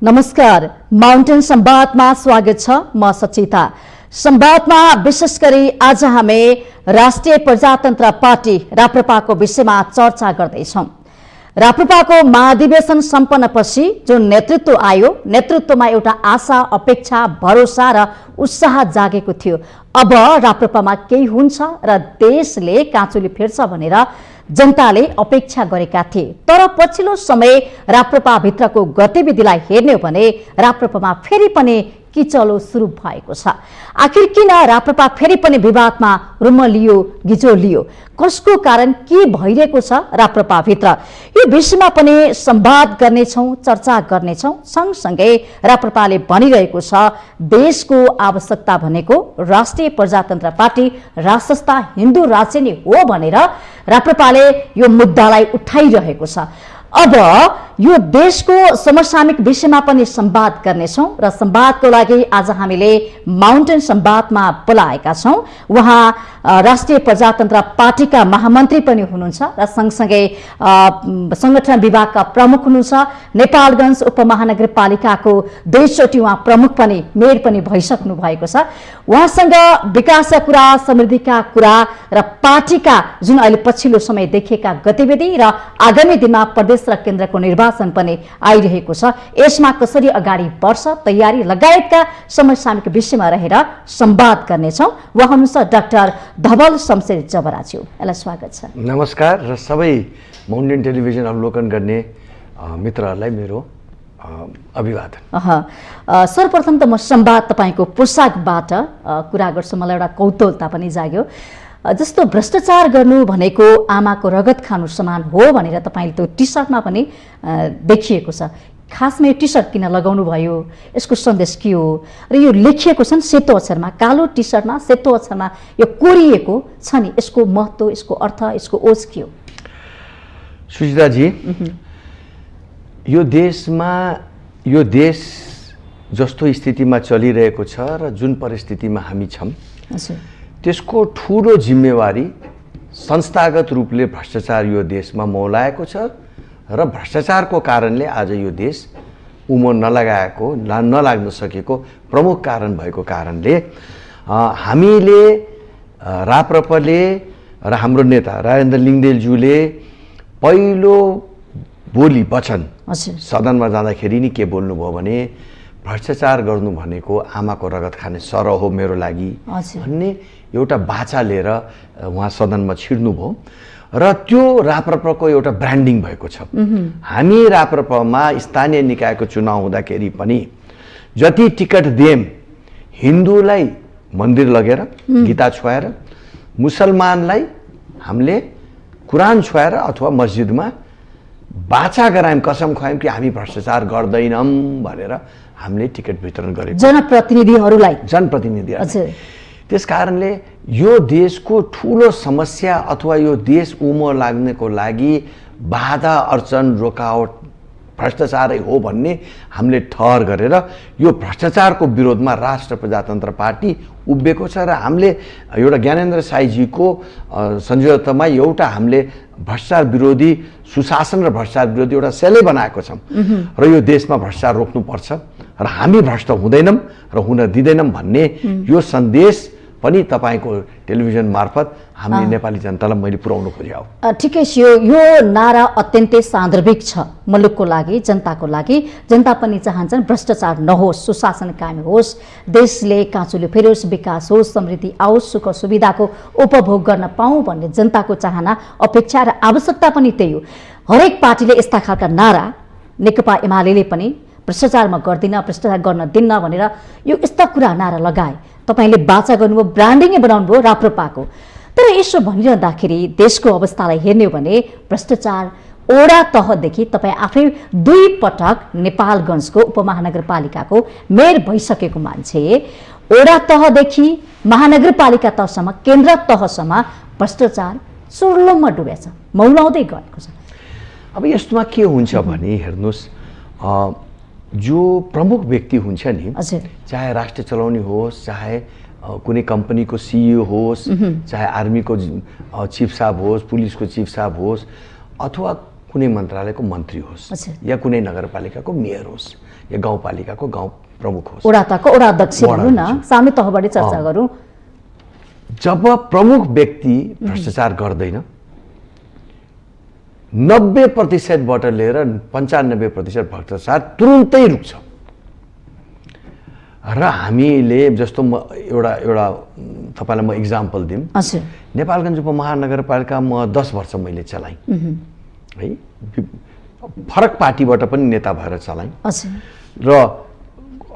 नमस्कार, माउन्टेन संवादमा स्वागत छ। म सचिता। संवादमा विशेष गरी आज हामी राष्ट्रिय प्रजातन्त्र पार्टी राप्रपाको विषयमा चर्चा गर्दैछौं। राप्रपाको महाधिवेशन सम्पन्नपछि जुन नेतृत्व आयो, नेतृत्वमा एउटा आशा, अपेक्षा, भरोसा र उत्साह जागेको थियो। अब राप्रपामा केही हुन्छ र देशले काँचुली फेर्छ भनेर जनताले अपेक्षा गरेका थिए। तर पछिल्लो समय राप्रपाभित्रको गतिविधिलाई हेर्ने हो भने राप्रपामा फेरि पनि किचलो सुरु भएको छ। आखिर किन राप्रपा फेरि पनि विवादमा रुमलियो, गिजोलियो? कसको कारण के भइरहेको छ राप्रपाभित्र? यो विषयमा पनि संवाद गर्नेछौँ, चर्चा गर्नेछौँ। सँगसँगै राप्रपाले भनिरहेको छ देशको आवश्यकता भनेको राष्ट्रिय प्रजातन्त्र पार्टी राष्ट्रस्थ हिन्दू राज्य नै हो भनेर राप्रपाले यो मुद्दालाई उठाइरहेको छ। अब यो देशको समसामयिक विषयमा पनि संवाद गर्नेछौँ र संवादको लागि आज हामीले माउन्टेन संवादमा बोलाएका छौँ। उहाँ राष्ट्रिय प्रजातन्त्र पार्टीका महामन्त्री पनि हुनुहुन्छ र सँगसँगै संगठन विभागका प्रमुख हुनुहुन्छ। नेपालगञ्ज उपमहानगरपालिकाको 2चोटि उहाँ प्रमुख पनि, मेयर पनि भइसक्नु भएको छ। उहाँसँग विकासका कुरा, समृद्धिका कुरा र पार्टीका जुन अहिले पछिल्लो समय देखिएका गतिविधि र आगामी दिनमा प्रदेश र केन्द्रको निर्वाचन पनि आइरहेको छ, यसमा कसरी अगाडि बढ्छ, तयारी लगायतका समसामयिक विषयमा रहेर संवाद गर्नेछौँ। उहाँ हुनुहुन्छ डाक्टर धवल शमशेर जबराज्यू। यसलाई स्वागत छ। नमस्कार र सबै माउन्टेन टेलिभिजन अवलोकन गर्ने मित्रहरूलाई मेरो अभिवादन। सर्वप्रथम त म संवाद तपाईँको पोसाकबाट कुरा गर्छु। मलाई एउटा कौतूहलता पनि जाग्यो। जस्तो भ्रष्टाचार गर्नु भनेको आमाको रगत खानु समान हो भनेर तपाईँले त्यो टी सर्टमा पनि देखिएको छ। खासमा यो टी सर्ट किन लगाउनु भयो, यसको सन्देश के हो? र यो लेखिएको छ नि सेतो अक्षरमा, कालो टी सर्टमा सेतो अक्षरमा यो कोरिएको छ नि, यसको महत्त्व, यसको अर्थ, यसको ओज के हो? सुजिताजी, यो देश जस्तो स्थितिमा चलिरहेको छ र जुन परिस्थितिमा हामी छौँ त्यसको ठुलो जिम्मेवारी संस्थागत रूपले भ्रष्टाचार यो देशमा मौलाएको छ र भ्रष्टाचारको कारणले आज यो देश उमो नलाग्न सकेको प्रमुख कारण भएको कारणले हामीले राप्रपाले र हाम्रो नेता राजेन्द्र लिङ्गदेलज्यूले पहिलो बोली वचन सदनमा जाँदाखेरि नि के बोल्नुभयो भने भ्रष्टाचार गर्नु भनेको आमाको रगत खाने सरह हो मेरो लागि भन्ने एउटा बाचा लिएर उहाँ सदनमा छिर्नुभयो र त्यो राप्रपाको एउटा ब्रान्डिङ भएको छ। हामी राप्रपामा स्थानीय निकायको चुनाव हुँदाखेरि पनि जति टिकट दिएम, हिन्दूलाई मन्दिर लगेर गीता छोएर, मुसलमानलाई हामीले कुरान छोएर अथवा मस्जिदमा बाचा गरायौँ, कसम खुवायौँ कि हामी भ्रष्टाचार गर्दैनौँ भनेर हामीले टिकट वितरण गरेको जनप्रतिनिधिहरूलाई। त्यस कारणले यो देशको ठुलो समस्या अथवा यो देश उमो लाग्नको लागि बाधा अर्चन रोकावट भ्रष्टाचारै हो भन्ने हामीले ठहर गरेर यो भ्रष्टाचारको विरोधमा राष्ट्रिय प्रजातन्त्र पार्टी उभिएको छ र हामीले एउटा ज्ञानेन्द्र साईजीको संयोजकतामा एउटा हामीले भ्रष्टाचार विरोधी सुशासन र भ्रष्टाचार विरोधी एउटा सेलै बनाएको छौँ र यो देशमा भ्रष्टाचार रोक्नुपर्छ र हामी भ्रष्ट हुँदैनौँ र हुन दिँदैनौँ भन्ने यो सन्देश पनि तपाईँको टेलिभिजन मार्फत हामीले नेपाली जनतालाई मैले पुर्याउनु खोजेँ। ठिकै छ, यो नारा अत्यन्तै सान्दर्भिक छ मुलुकको लागि, जनताको लागि। जनता पनि चाहन्छन् भ्रष्टाचार नहोस्, सुशासन कायम होस्, देशले काँचुली फेरोस्, विकास होस्, समृद्धि आओस्, सुख सुविधाको उपभोग गर्न पाऊँ भन्ने जनताको चाहना, अपेक्षा र आवश्यकता पनि त्यही हो। हरेक पार्टीले यस्ता खालका नारा, नेकपा एमाले पनि भ्रष्टाचार म गर्दिनँ, भ्रष्टाचार गर्न दिन्न भनेर यो यस्ता कुरा नारा लगाए। तपाईँले बाचा गर्नुभयो, ब्रान्डिङै बनाउनु भयो राप्रपाको। तर यसो भनिरहँदाखेरि देशको अवस्थालाई हेर्ने हो भने भ्रष्टाचार ओडा तहदेखि तपाईँ आफै 2 पटक नेपालगञ्जको उपमहानगरपालिकाको मेयर भइसकेको मान्छे, ओडा तहदेखि महानगरपालिका तहसम्म, केन्द्र तहसम्म भ्रष्टाचार चुर्लुममा डुबेछ, मौलाउँदै गएको छ। अब यस्तोमा के हुन्छ भने हेर्नुहोस्, जो प्रमुख व्यक्ति हुन्छ नि, चाहे राष्ट्र चलाउने होस्, चाहे कुनै कम्पनीको सिइओ होस्, चाहे आर्मीको चिफ साहब होस्, पुलिसको चिफ साहब होस्, अथवा कुनै मन्त्रालयको मन्त्री होस् अच्छा। या कुनै नगरपालिकाको मेयर होस् या गाउँपालिकाको गाउँ प्रमुख होस्, वडाताको वडा अध्यक्ष भनौँ न, सानो तहबाटै चर्चा गरौँ। जब प्रमुख व्यक्ति भ्रष्टाचार गर्दैन 90%बाट लिएर 95% भ्रष्टाचार तुरुन्तै रुक्छ। र हामीले जस्तो म एउटा तपाईँलाई म इक्जाम्पल दिउँ, नेपालगञ्ज उपमहानगरपालिका म 10 वर्ष मैले चलाएँ है, फरक पार्टीबाट पनि नेता भएर चलाएँ र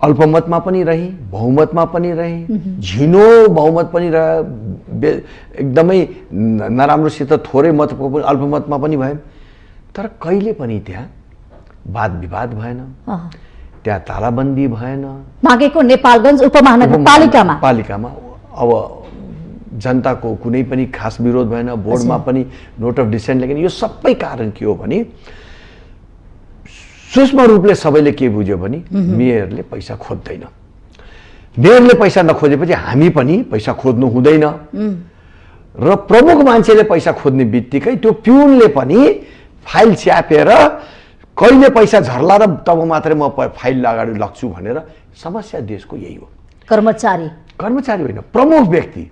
अल्पमतमा पनि रही, बहुमतमा पनि रही, झिनो बहुमत पनि रहे, एकदमै नराम्रोसित थोरै मतको पनि अल्पमतमा पनि भए, तर कहिले पनि त्यहाँ वाद विवाद भएन, त्यहाँ तालाबन्दी भएन। मागेको नेपालगञ्ज उपमहानगरपालिकामा अब जनताको कुनै पनि खास विरोध भएन, बोर्डमा पनि नोट अफ डिसेन्ट लेखेन। यो सबै कारण के हो भने सूक्ष्म रूपले सबैले के बुझ्यो भने मेयरले पैसा खोज्दैन। मेयरले पैसा नखोजेपछि हामी पनि पैसा खोज्नु हुँदैन र प्रमुख मान्छेले पैसा खोज्ने बित्तिकै त्यो पिउनले पनि फाइल च्यापेर कहिले पैसा झर्ला र तब मात्रै म फाइल अगाडि लग्छु भनेर समस्या देशको यही हो। कर्मचारी होइन, प्रमुख व्यक्ति।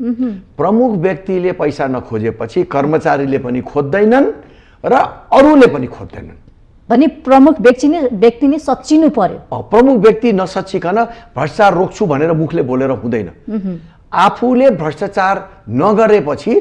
प्रमुख व्यक्तिले पैसा नखोजेपछि कर्मचारीले पनि खोज्दैनन् र अरूले पनि खोज्दैनन्। भने प्रमुख व्यक्ति नै सच्चिनु पर्यो। प्रमुख व्यक्ति नसच्चिकन भ्रष्टाचार रोक्छु भनेर मुखले बोलेर हुँदैन। आफूले भ्रष्टाचार नगरेपछि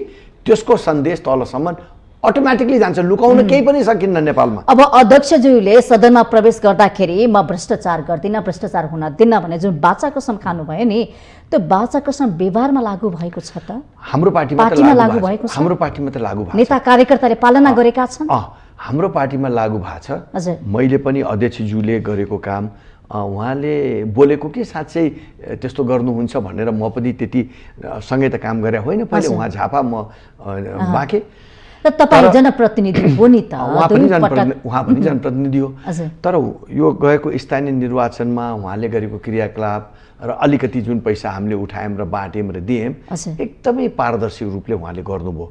त्यसको सन्देश तलसम्म अटोमेटिकली जान्छ, लुकाउन केही पनि सकिन्न नेपालमा। अब अध्यक्षज्यूले सदनमा प्रवेश गर्दाखेरि म भ्रष्टाचार गर्दिनँ, भ्रष्टाचार हुन दिन्न भने जुन वाचा कसम खानुभयो नि, त्यो वाचा कसम व्यवहारमा लागू भएको छ त? हाम्रो पार्टीमा लागू भएको छ। हाम्रो पार्टीमा त लागू भएको छ। नेता कार्यकर्ताले पालना गरेका छन्। हाम्रो पार्टीमा लागू भएको छ। मैले पनि अध्यक्षज्यूले गरेको काम उहाँले बोलेको कि साँच्चै त्यस्तो गर्नुहुन्छ भनेर म पनि त्यति सँगै त काम गरे होइन। पहिले उहाँ झापा, म बाँके। तपाईँ जनप्रतिनिधि हो नि त? उहाँ पनि जनप्रतिनिधि हो। तर यो गएको स्थानीय निर्वाचनमा उहाँले गरेको क्रियाकलाप र अलिकति जुन पैसा हामीले उठायौँ र बाँट्यौँ र दियौँ, एकदमै पारदर्शी रूपले उहाँले गर्नुभयो।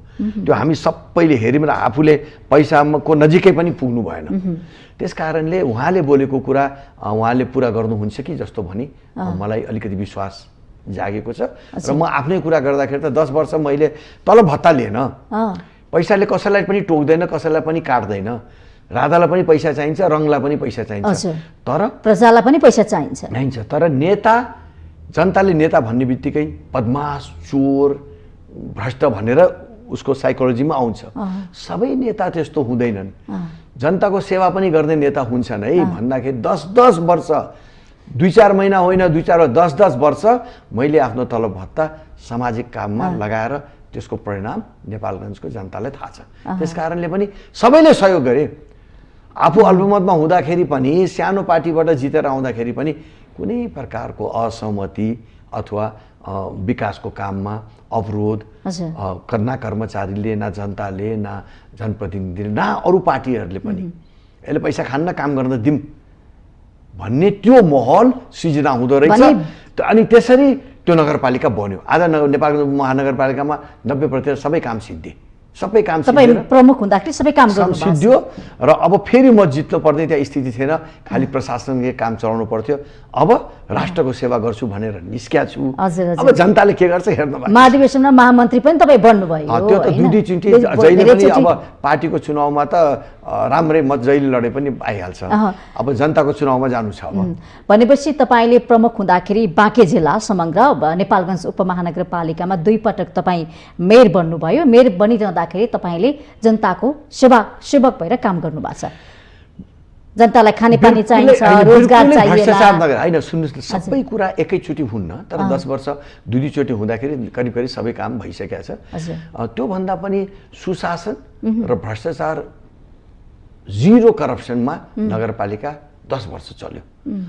त्यो हामी सबैले हेऱ्यौँ र आफूले पैसाको नजिकै पनि पुग्नु भएन। त्यस कारणले उहाँले बोलेको कुरा उहाँले पुरा गर्नुहुन्छ कि जस्तो भनी मलाई अलिकति विश्वास जागेको छ। र म आफ्नै कुरा गर्दाखेरि त 10 वर्ष मैले तलब भत्ता लिएन। पैसाले कसैलाई पनि टोक्दैन, कसैलाई पनि काट्दैन। राधालाई पनि पैसा चाहिन्छ, रङलाई पनि पैसा चाहिन्छ, तर प्रजालाई पनि पैसा चाहिन्छ। तर नेता, जनताले नेता भन्ने बित्तिकै बदमास, चोर, भ्रष्ट भनेर उसको साइकोलोजीमा आउँछ। सबै नेता त्यस्तो हुँदैनन्। जनताको सेवा पनि गर्ने नेता हुन्छन् है भन्दाखेरि 10 वर्ष, 2-4 महिना होइन, 10 वर्ष मैले आफ्नो तलब भत्ता सामाजिक काममा लगाएर त्यसको परिणाम नेपालगञ्जको जनतालाई थाहा छ। त्यस कारणले पनि सबैले सहयोग गरे। आफू अल्पमतमा हुँदाखेरि पनि, सानो पार्टीबाट जितेर आउँदाखेरि पनि कुनै प्रकारको असहमति अथवा विकासको काममा अवरोध न कर्मचारीले, न जनताले, न जनप्रतिनिधिले, न अरू पार्टीहरूले पनि यसले पैसा खान्न, काम गर्न दिउँ भन्ने त्यो माहौल सृजना हुँदो रहेछ। अनि त्यसरी त्यो नगरपालिका बन्यो। आज नेपाल महानगरपालिकामा 90% सबै काम सिद्धि, सबै काम प्रमुख हुँदाखेरि सबै काम सिद्धियो। र अब फेरि म जित्नु पर्ने त्यहाँ स्थिति थिएन, खालि प्रशासनले काम चलाउनु पर्थ्यो। अब राष्ट्रको सेवा गर्छु भनेर निस्किया छु। अब जनताले के गर्छ हेर्नु। महाधिवेशनमा महामन्त्री पनि तपाईँ बन्नुभयो। त्यो त दुईचोटि जहिले पनि अब पार्टीको चुनावमा त राम्रै मत जहिले लडे पनि आइहाल्छ। अब जनताको चुनावमा जानु छ। अब भनेपछि तपाईँले प्रमुख हुँदाखेरि बाँके जिल्ला समग्र नेपालगञ्ज उपमहानगरपालिकामा 2 पटक तपाईँ मेयर बन्नुभयो। मेयर बनिरहँदाखेरि तपाईँले जनताको सेवक भएर काम गर्नुभएको छ। जनतालाई खानेपानी चाहिन्छ, रोजगार चाहिन्छ। होइन, सुन्नुहोस् न, सबै कुरा एकैचोटि हुन्न। तर 10 वर्ष 2-2 चोटि हुँदाखेरि करिब सबै काम भइसकेको छ। त्योभन्दा पनि सुशासन र भ्रष्टाचार, जिरो करप्सनमा नगरपालिका 10 वर्ष चल्यो।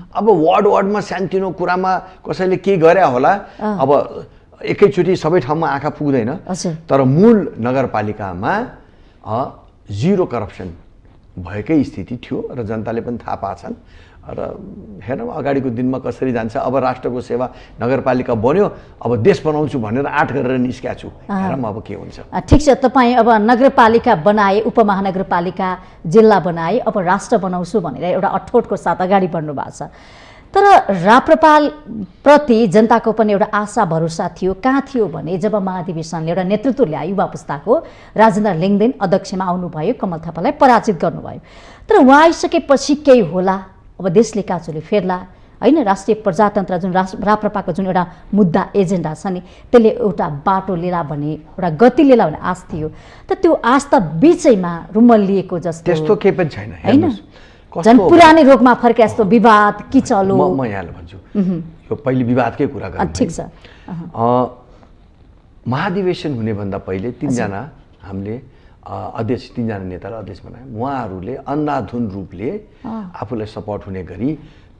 अब वार्डमा सानोतिनो कुरामा कसैले के गरे होला, अब एकैचोटि सबै ठाउँमा आँखा पुग्दैन। तर मूल नगरपालिकामा जिरो करप्सन भएकै स्थिति थियो र जनताले पनि थाहा पाछन् र हेरौँ अगाडिको दिनमा कसरी जान्छ। अब राष्ट्रको सेवा नगरपालिका बन्यो, अब देश बनाउँछु भनेर आँट गरेर निस्किया छु, हेरौँ अब के हुन्छ। ठिक छ, तपाईँ अब नगरपालिका बनाए, उपमहानगरपालिका, जिल्ला बनाए, अब राष्ट्र बनाउँछु भनेर एउटा अठोटको साथ अगाडि बढ्नु भएको छ। तर राप्रपाल प्रति जनताको पनि एउटा आशा भरोसा थियो। कहाँ थियो भने जब महाधिवेशनले एउटा नेतृत्व ल्यायो, युवा पुस्ताको राजेन्द्र लिङ्गदेन अध्यक्षमा आउनुभयो, कमल थापालाई पराजित गर्नुभयो। तर उहाँ आइसकेपछि केही होला, अब देशले काँचोले फेर्ला होइन। राष्ट्रिय प्रजातन्त्र जुन राप्रपाको जुन एउटा मुद्दा एजेन्डा छ नि, त्यसले एउटा बाटो लिएला भन्ने, एउटा गति लिएला भन्ने आश थियो। त त्यो आश त बिचैमा रुमल्लिएको जस्तो, त्यस्तो केही पनि छैन होइन। झन् पुरानै रोगमा फर्के जस्तो विवाद किचलो। म यहाँलाई भन्छु, यो पहिले विवादकै कुरा गर्नु। ठिक छ। महाधिवेशन हुनेभन्दा पहिले तीनजना हामीले अध्यक्ष, तीनजना नेतालाई अध्यक्ष बनाए। उहाँहरूले अन्धाधुन रूपले आफूलाई सपोर्ट हुने गरी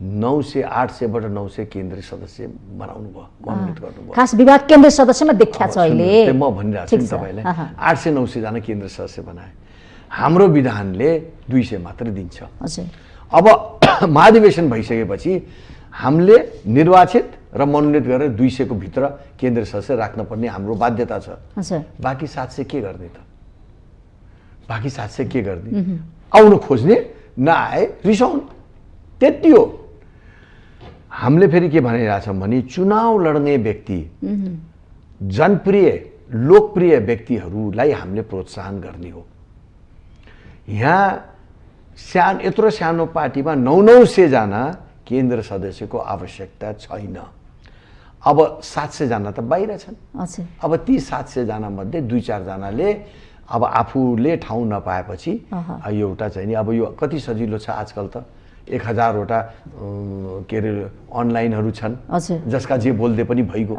800बाट 900 केन्द्रीय सदस्य बनाउनु भयो, मनोनित गर्नुभयो। खास विवाद केन्द्रीय सदस्यमा देखिया छ अहिले। म भनिरहेको छु नि तपाईँलाई, 800-900 जना केन्द्रीय सदस्य बनाए। हाम्रो विधानले 200 मात्र दिन्छ। अब महाधिवेशन भइसकेपछि हामीले निर्वाचित र मनोनित गरेर 200 को भित्र केन्द्रीय सदस्य राख्नुपर्ने हाम्रो बाध्यता छ। बाँकी 700 के गर्ने त? बाँकी 700 के गर्ने? आउनु खोज्ने, नआए रिसाउनु, त्यति हो। हामीले फेरि के भनिरहेछौँ भने चुनाव लड्ने व्यक्ति, जनप्रिय लोकप्रिय व्यक्तिहरूलाई हामीले प्रोत्साहन गर्ने हो। यहाँ यत्रो सानो पार्टीमा 900 जना केन्द्र सदस्यको आवश्यकता छैन। अब 700 जना त बाहिर छन्। अब ती 700 जना मध्ये 2-4 जनाले अब आफूले ठाउँ नपाएपछि एउटा चाहिँ नि, अब यो कति सजिलो छ आजकल त, 1000वटा के अरे अनलाइनहरू छन् जसका जे बोल्दै पनि भइगयो।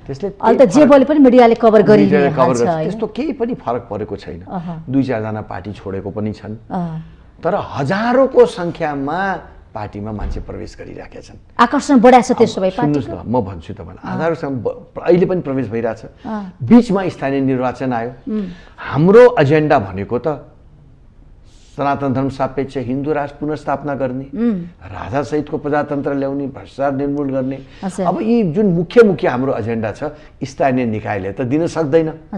त्यसले अहिले त जे बोले पनि मिडियाले कभर गरिहाल्छ। त्यस्तो केही पनि फरक परेको छैन। 2-4 जना पार्टी छोडेको पनि छन्, तर हजारौंको संख्यामा पार्टीमा मान्छे प्रवेश गरिराखेका छन्। आकर्षण बढाएको छ त्यसो भए पार्टीको। सुन्नुस् न, म भन्छु तपाईलाई, हजारौंसम्म अहिले पनि प्रवेश भइरहेछ। बीचमा स्थानीय निर्वाचन आयो। हाम्रो एजेन्डा भनेको त सनातन धर्म सापेक्ष हिन्दू राष्ट्र पुनर्स्थापना गर्ने, राजा सहितको प्रजातन्त्र ल्याउने, भ्रष्टाचार निर्मूल गर्ने। अब यी जुन मुख्य हाम्रो एजेन्डा छ, स्थानीय निकायले त दिन सक्दैन।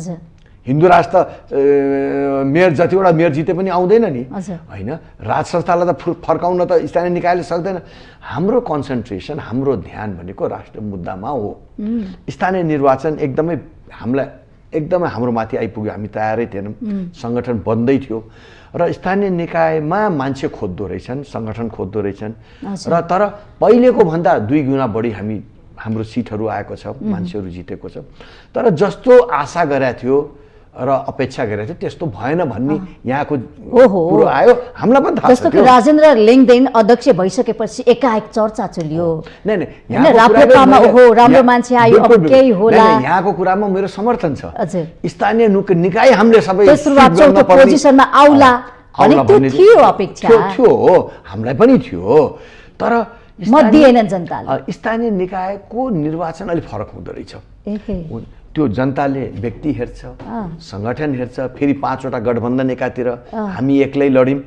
हिन्दू राष्ट्र मेयर जतिवटा मेयर जिते पनि आउँदैन नि, होइन। राज संस्थालाई त फर्काउन त स्थानीय निकायले सक्दैन। हाम्रो कन्सन्ट्रेसन, हाम्रो ध्यान भनेको राष्ट्रिय मुद्दामा हो। स्थानीय निर्वाचन एकदमै हाम्रो माथि आइपुग्यो। हामी तयारै थिएनौँ, सङ्गठन बन्दै थियो र स्थानीय निकायमा मान्छे खोज्दो रहेछन्, सङ्गठन खोज्दो रहेछन् र तर पहिलेको भन्दा 2 गुणा बढी हाम्रो सिटहरू आएको छ, मान्छेहरू जितेको छ। तर जस्तो आशा गरेको थियो र अपेक्षा गरेको थियो त्यस्तो भएन भन्ने यहाँको कुरो आयो। हामीलाई पनि थाहा छ। जस्तो कि राजेन्द्र लिङ्गदेन अध्यक्ष भइसकेपछि एकाएक चर्चा चल्यो। राप्रपामा राम्रो मान्छे आयो, अब केही होला। यहाँको कुरामा मेरो समर्थन छ। स्थानीय निकाय हामीले सबै पोजिसनमा आउला भन्ने थियो अपेक्षा, थियो, हामीलाई पनि थियो। तर मत दिएनन् जनताले। स्थानीय निकायको निर्वाचन अलि फरक हुँदो रहेछ। त्यो जनताले व्यक्ति हेर्छ, सङ्गठन हेर्छ। फेरि 5वटा गठबन्धन एकातिर, हामी एक्लै लड्यौँ।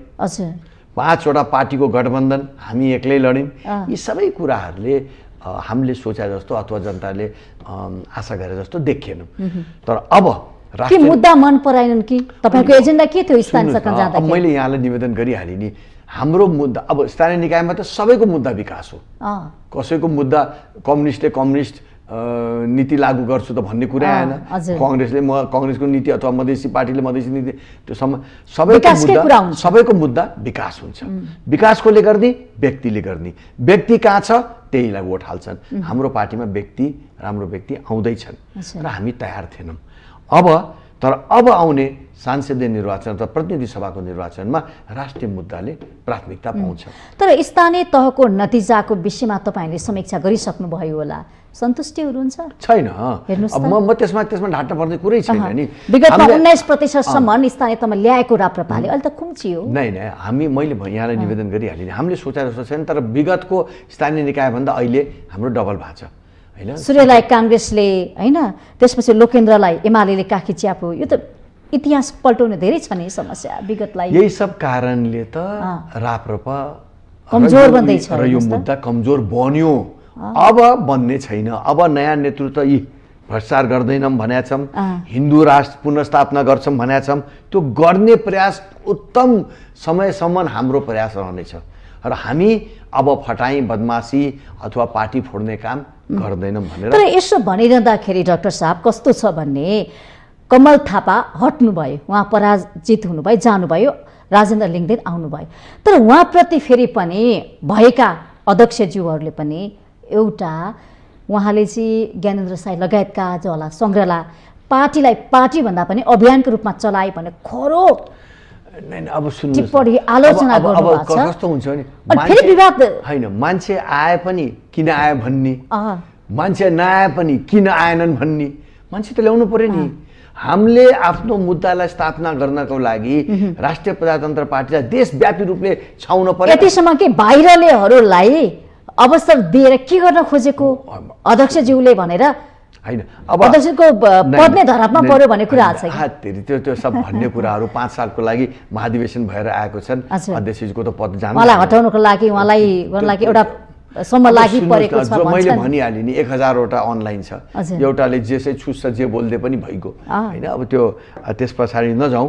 5वटा पार्टीको गठबन्धन, हामी एक्लै लड्यौँ। यी सबै कुराहरूले हामीले सोचे जस्तो अथवा जनताले आशा गरे जस्तो देखिएन। तर अब के मुद्दा मन पराएनन् कि तपाईको एजेन्डा के थियो स्थानीय सरकार जाँदा? अब मैले यहाँलाई निवेदन गरिहालेँ नि, हाम्रो मुद्दा अब स्थानीय निकायमा त सबैको मुद्दा विकास हो। कसैको मुद्दा कम्युनिस्टले कम्युनिस्ट नीति लागू गर्छु त भन्ने कुरा आएन। कांग्रेसले कांग्रेसको नीति अथवा मधेसी पार्टीले मधेसी नीति, त्यो सबैको मुद्दा विकास हुन्छ। विकास कसले गर्ने? व्यक्तिले गर्ने। व्यक्ति कहाँ छ त्यहीलाई भोट हाल्छन्। हाम्रो पार्टीमा व्यक्ति, राम्रो व्यक्ति आउँदैछन् र हामी तयार थिएनौँ। तर अब आउने सांसदीय निर्वाचन अथवा प्रतिनिधि सभाको निर्वाचनमा राष्ट्रिय मुद्दाले प्राथमिकता पाउँछ। तर स्थानीय तहको नतिजाको विषयमा तपाईले समीक्षा गरिसक्नुभयो होला, सन्तुष्टि हुनुहुन्छ? छैन। म त्यसमा ढाट्न पर्ने कुरै छैन नि। विगतमा 19% स्थानीय तहमा ल्याएको राप्रपाले अहिले त खुम्चियो। नै मैले यहाँलाई निवेदन गरिहालेँ, हामीले सोचे जस्तो छैन। तर विगतको स्थानीय निकायभन्दा अहिले हाम्रो डबल भएको छ, होइन। सूर्यलाई काङ्ग्रेसले, होइन, त्यसपछि लोकेन्द्रलाई एमाले काखी च्याप्यो। यो त इतिहास पल्टाउने धेरै छ नि समस्या विगतलाई। यही सब कारणले त राप्रपा कमजोर बन्दैछ र यो मुद्दा कमजोर बन्यो। अब बन्ने छैन। अब नयाँ नेतृत्व यी भ्रष्टाचार गर्दैनौँ भनेका छौँ, हिन्दू राष्ट्र पुनर्स्थापना गर्छौँ भनेका छौँ, त्यो गर्ने प्रयास उत्तम समयसम्म हाम्रो प्रयास रहनेछ र हामी अब फटाई बदमासी अथवा पार्टी फोड्ने काम गर्दैनौँ भनेर। तर यसो भनिरहँदाखेरि डाक्टर साहब कस्तो छ भन्ने, कमल थापा हट्नुभयो, उहाँ पराजित हुनुभयो, जानुभयो, राजेन्द्र लिङ्गदेन आउनुभयो, तर उहाँप्रति फेरि पनि भएका अध्यक्षज्यूहरूले पनि एउटा उहाँले चाहिँ ज्ञानेन्द्र साई लगायतका जो होला सङ्ग्रहला पार्टीलाई पार्टी भन्दा पनि अभियानको रूपमा चलाए भने खरो अब सुन्नु टिप्पणी आलोचना गर्नुभएको छ। कस्तो हुन्छ भने फेरि विवाद होइन, मान्छे आए पनि किन आए भन्ने, मान्छे नआए पनि किन आएनन् भन्ने, मान्छे त ल्याउनु पर्यो नि। हामीले आफ्नो मुद्दालाई स्थापना गर्नको लागि राष्ट्रिय प्रजातन्त्र पार्टीलाई देशव्यापी रूपले छाउन पर्यो। यतिसम्म कि बाहिरलेहरूलाई अवसर दिएर के गर्न खोजेको अध्यक्षज्यूले भनेर होइन, अब अध्यक्षको पद नै धरापमा पर्यो भन्ने कुरा छ कि त्यो सब भन्ने कुराहरू 5 सालको लागि महाधिवेशन भएर आएको छन्। अध्यक्षजीको त पद जानु, उहाँलाई हटाउनको लागि उहाँलाई एउटा सम्म लागि परेको छ। मैले भनिहालेँ नि 1000 वटा अनलाइन छ, एउटाले जेसै छुस्छ जे बोल्दै पनि भइगयो होइन। अब त्यो त्यस पछाडि नजाउँ,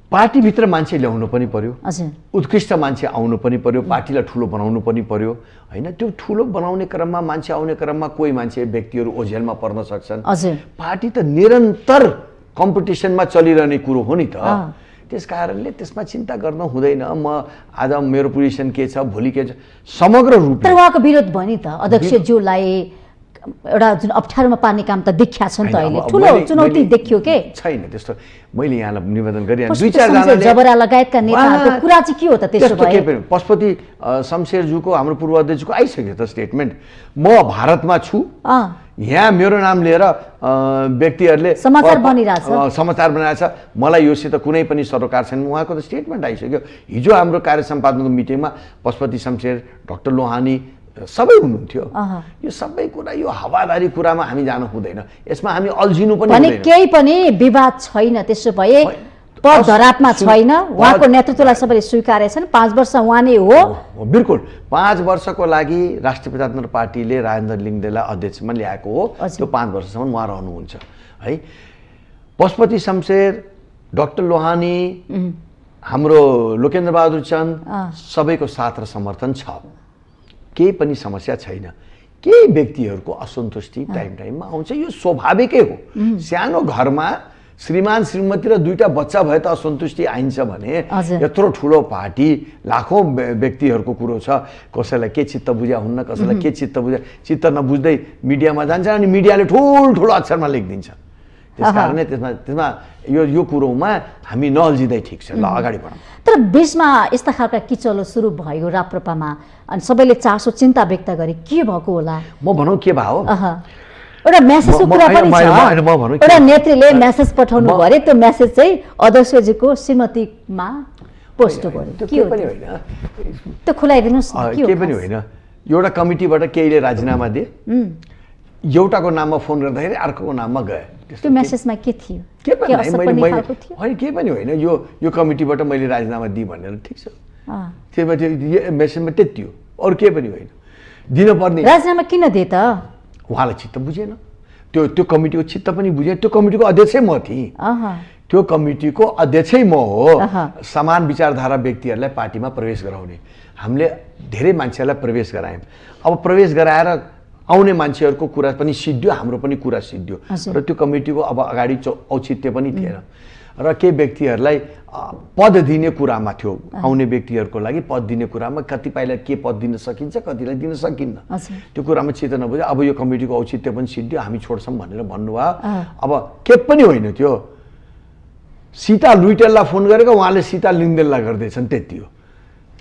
पार्टीभित्र मान्छे ल्याउनु पनि पर्यो, उत्कृष्ट मान्छे आउनु पनि पर्यो, पार्टीलाई ठुलो बनाउनु पनि पर्यो होइन। त्यो ठुलो बनाउने क्रममा मान्छे आउने क्रममा कोही मान्छे व्यक्तिहरू ओझेलमा पर्न सक्छन्। पार्टी त निरन्तर कम्पिटिसनमा चलिरहने कुरो हो नि त। त्यस कारणले त्यसमा चिन्ता गर्न हुँदैन। म आज मेरो पोजिसन के छ, भोलि के छ, समग्र रूपले। तर उहाँको विरोध भयो नि त अध्यक्षज्यूलाई, एउटा जुन अप्ठ्यारोमा पार्ने काम त देखिया छ नि त अहिले, ठुलो चुनौती देखियो के छैन त्यस्तो। मैले यहाँलाई निवेदन गरिहालेँ, 2-4 जनाले जबरा लगायतका नेताहरूको कुरा चाहिँ के हो त त्यसो भए? पशुपति शमशेरज्यूको हाम्रो पूर्व अध्यक्षको आइसक्यो त स्टेटमेन्ट, म भारतमा छु, यहाँ मेरो नाम लिएर व्यक्तिहरूले समाचार बनिरहेछ, मलाई योसित कुनै पनि सरोकार छैन। उहाँको त स्टेटमेन्ट आइसक्यो। हिजो हाम्रो कार्य सम्पादनको मिटिङमा पशुपति शमशेर, डाक्टर लोहानी सबै हुनुहुन्थ्यो। यो सबै कुरा, यो हावादारी कुरामा हामी जानु हुँदैन, यसमा हामी अल्झिनु पनि हुँदैन। केही पनि विवाद छैन। त्यसो भए पद धरापमा छैन, उहाँको नेतृत्वलाई सबैले स्वीकारेछन्। 5 वर्ष उहाँ नै हो। बिल्कुल 5 वर्षको लागि राष्ट्रिय प्रजातन्त्र पार्टीले राजेन्द्र लिङ्गदेनलाई अध्यक्षमा ल्याएको हो। त्यो 5 वर्षसम्म उहाँ रहनुहुन्छ है। पशुपति शमशेर, डाक्टर लोहानी, हाम्रो लोकेन्द्र बहादुर चन्द सबैको साथ र समर्थन छ, केही पनि समस्या छैन। केही व्यक्तिहरूको असन्तुष्टि टाइममा आउँछ, यो स्वाभाविकै हो। सानो घरमा श्रीमान श्रीमती र 2टा बच्चा भए त असन्तुष्टि आइन्छ भने यत्रो ठुलो पार्टी, लाखौँ व्यक्तिहरूको कुरो छ, कसैलाई के चित्त बुझ्या हुन्न, कसैलाई के चित्त बुझ्या, चित्त नबुझ्दै मिडियामा जान्छ अनि मिडियाले ठुलो अक्षरमा लेखिदिन्छ। त्यस कारणले त्यसमा यो कुरोमा हामी नअल्झिँदै ठिक छ। ल अगाडि बढौँ। तर बिचमा यस्ता खालका किचलो सुरु भयो राप्रपामा, अनि सबैले चासो चिन्ता व्यक्त गरे, के भएको होला? म भनौँ के भयो, एउटा मेसेजको कुरा पनि छ। एउटा नेत्रीले मेसेज पठाउनु गरे, त्यो मेसेज चाहिँ अध्यक्षजीको श्रीमतीमा पोस्ट गर्यो। के पनि होइन, त्यो खुलाइदिनुहोस् न। के पनि होइन, एउटा कमिटीबाट केहीले राजीनामा दिए, एउटाको नाममा फोन गर्दाखेरि अर्कोको नाममा गए। त्यो मेसेजमा के थियो? के पनि होइन, के पनि होइन, यो कमिटीबाट मैले राजीनामा दिएँ भनेर ठिक छ, त्यो मेसेजमा त्यति हो, अरू केही पनि होइन। दिनुपर्ने राजीनामा किन दिए त? उहाँलाई चित्त बुझेन, त्यो कमिटीको चित्त पनि बुझेन। त्यो कमिटीको अध्यक्षै म थिएँ, त्यो कमिटीको अध्यक्षै म हो। समान विचारधारा व्यक्तिहरूलाई पार्टीमा प्रवेश गराउने, हामीले धेरै मान्छेहरूलाई प्रवेश गरायौँ। अब प्रवेश गराएर आउने मान्छेहरूको कुरा पनि सिद्धियो, हाम्रो पनि कुरा सिद्धियो र त्यो कमिटीको अब अगाडि औचित्य पनि थिएन र केही व्यक्तिहरूलाई पद दिने कुरामा थियो, आउने व्यक्तिहरूको लागि पद दिने कुरामा कतिपयलाई के पद दिन सकिन्छ, कतिलाई दिन सकिन्न, त्यो कुरामा चित्त नबुझ्यो। अब यो कमिटीको औचित्य पनि सिद्धियो, हामी छोड्छौँ भनेर भन्नुभयो। अब के पनि होइन, त्यो सीता लुइटेललाई फोन गरेको, उहाँले सीता लिङ्गदेनलाई गर्दैछन्, त्यति हो।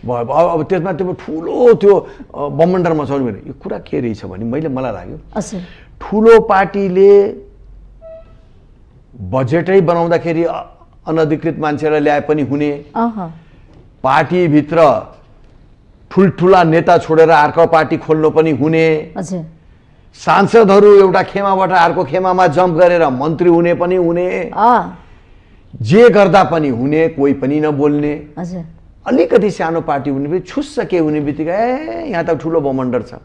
अब त्यसमा त्यो ठुलो त्यो बमण्डर मचाउने भने यो कुरा के रहेछ भने मलाई लाग्यो ठुलो पार्टीले बजेटै बनाउँदाखेरि अनधिकृत मान्छेलाई ल्याए पनि हुने, पार्टीभित्र ठुल्ठुला नेता छोडेर अर्को पार्टी खोल्नु पनि हुने, सांसदहरू एउटा खेमाबाट अर्को खेमामा जम्प गरेर मन्त्री हुने पनि हुने, जे गर्दा पनि हुने, कोही पनि नबोल्ने। हजुर, अलिकति सानो पार्टी हुने बित्तिकै छुस्स के हुने बित्तिकै यहाँ त ठुलो बमण्डर छ,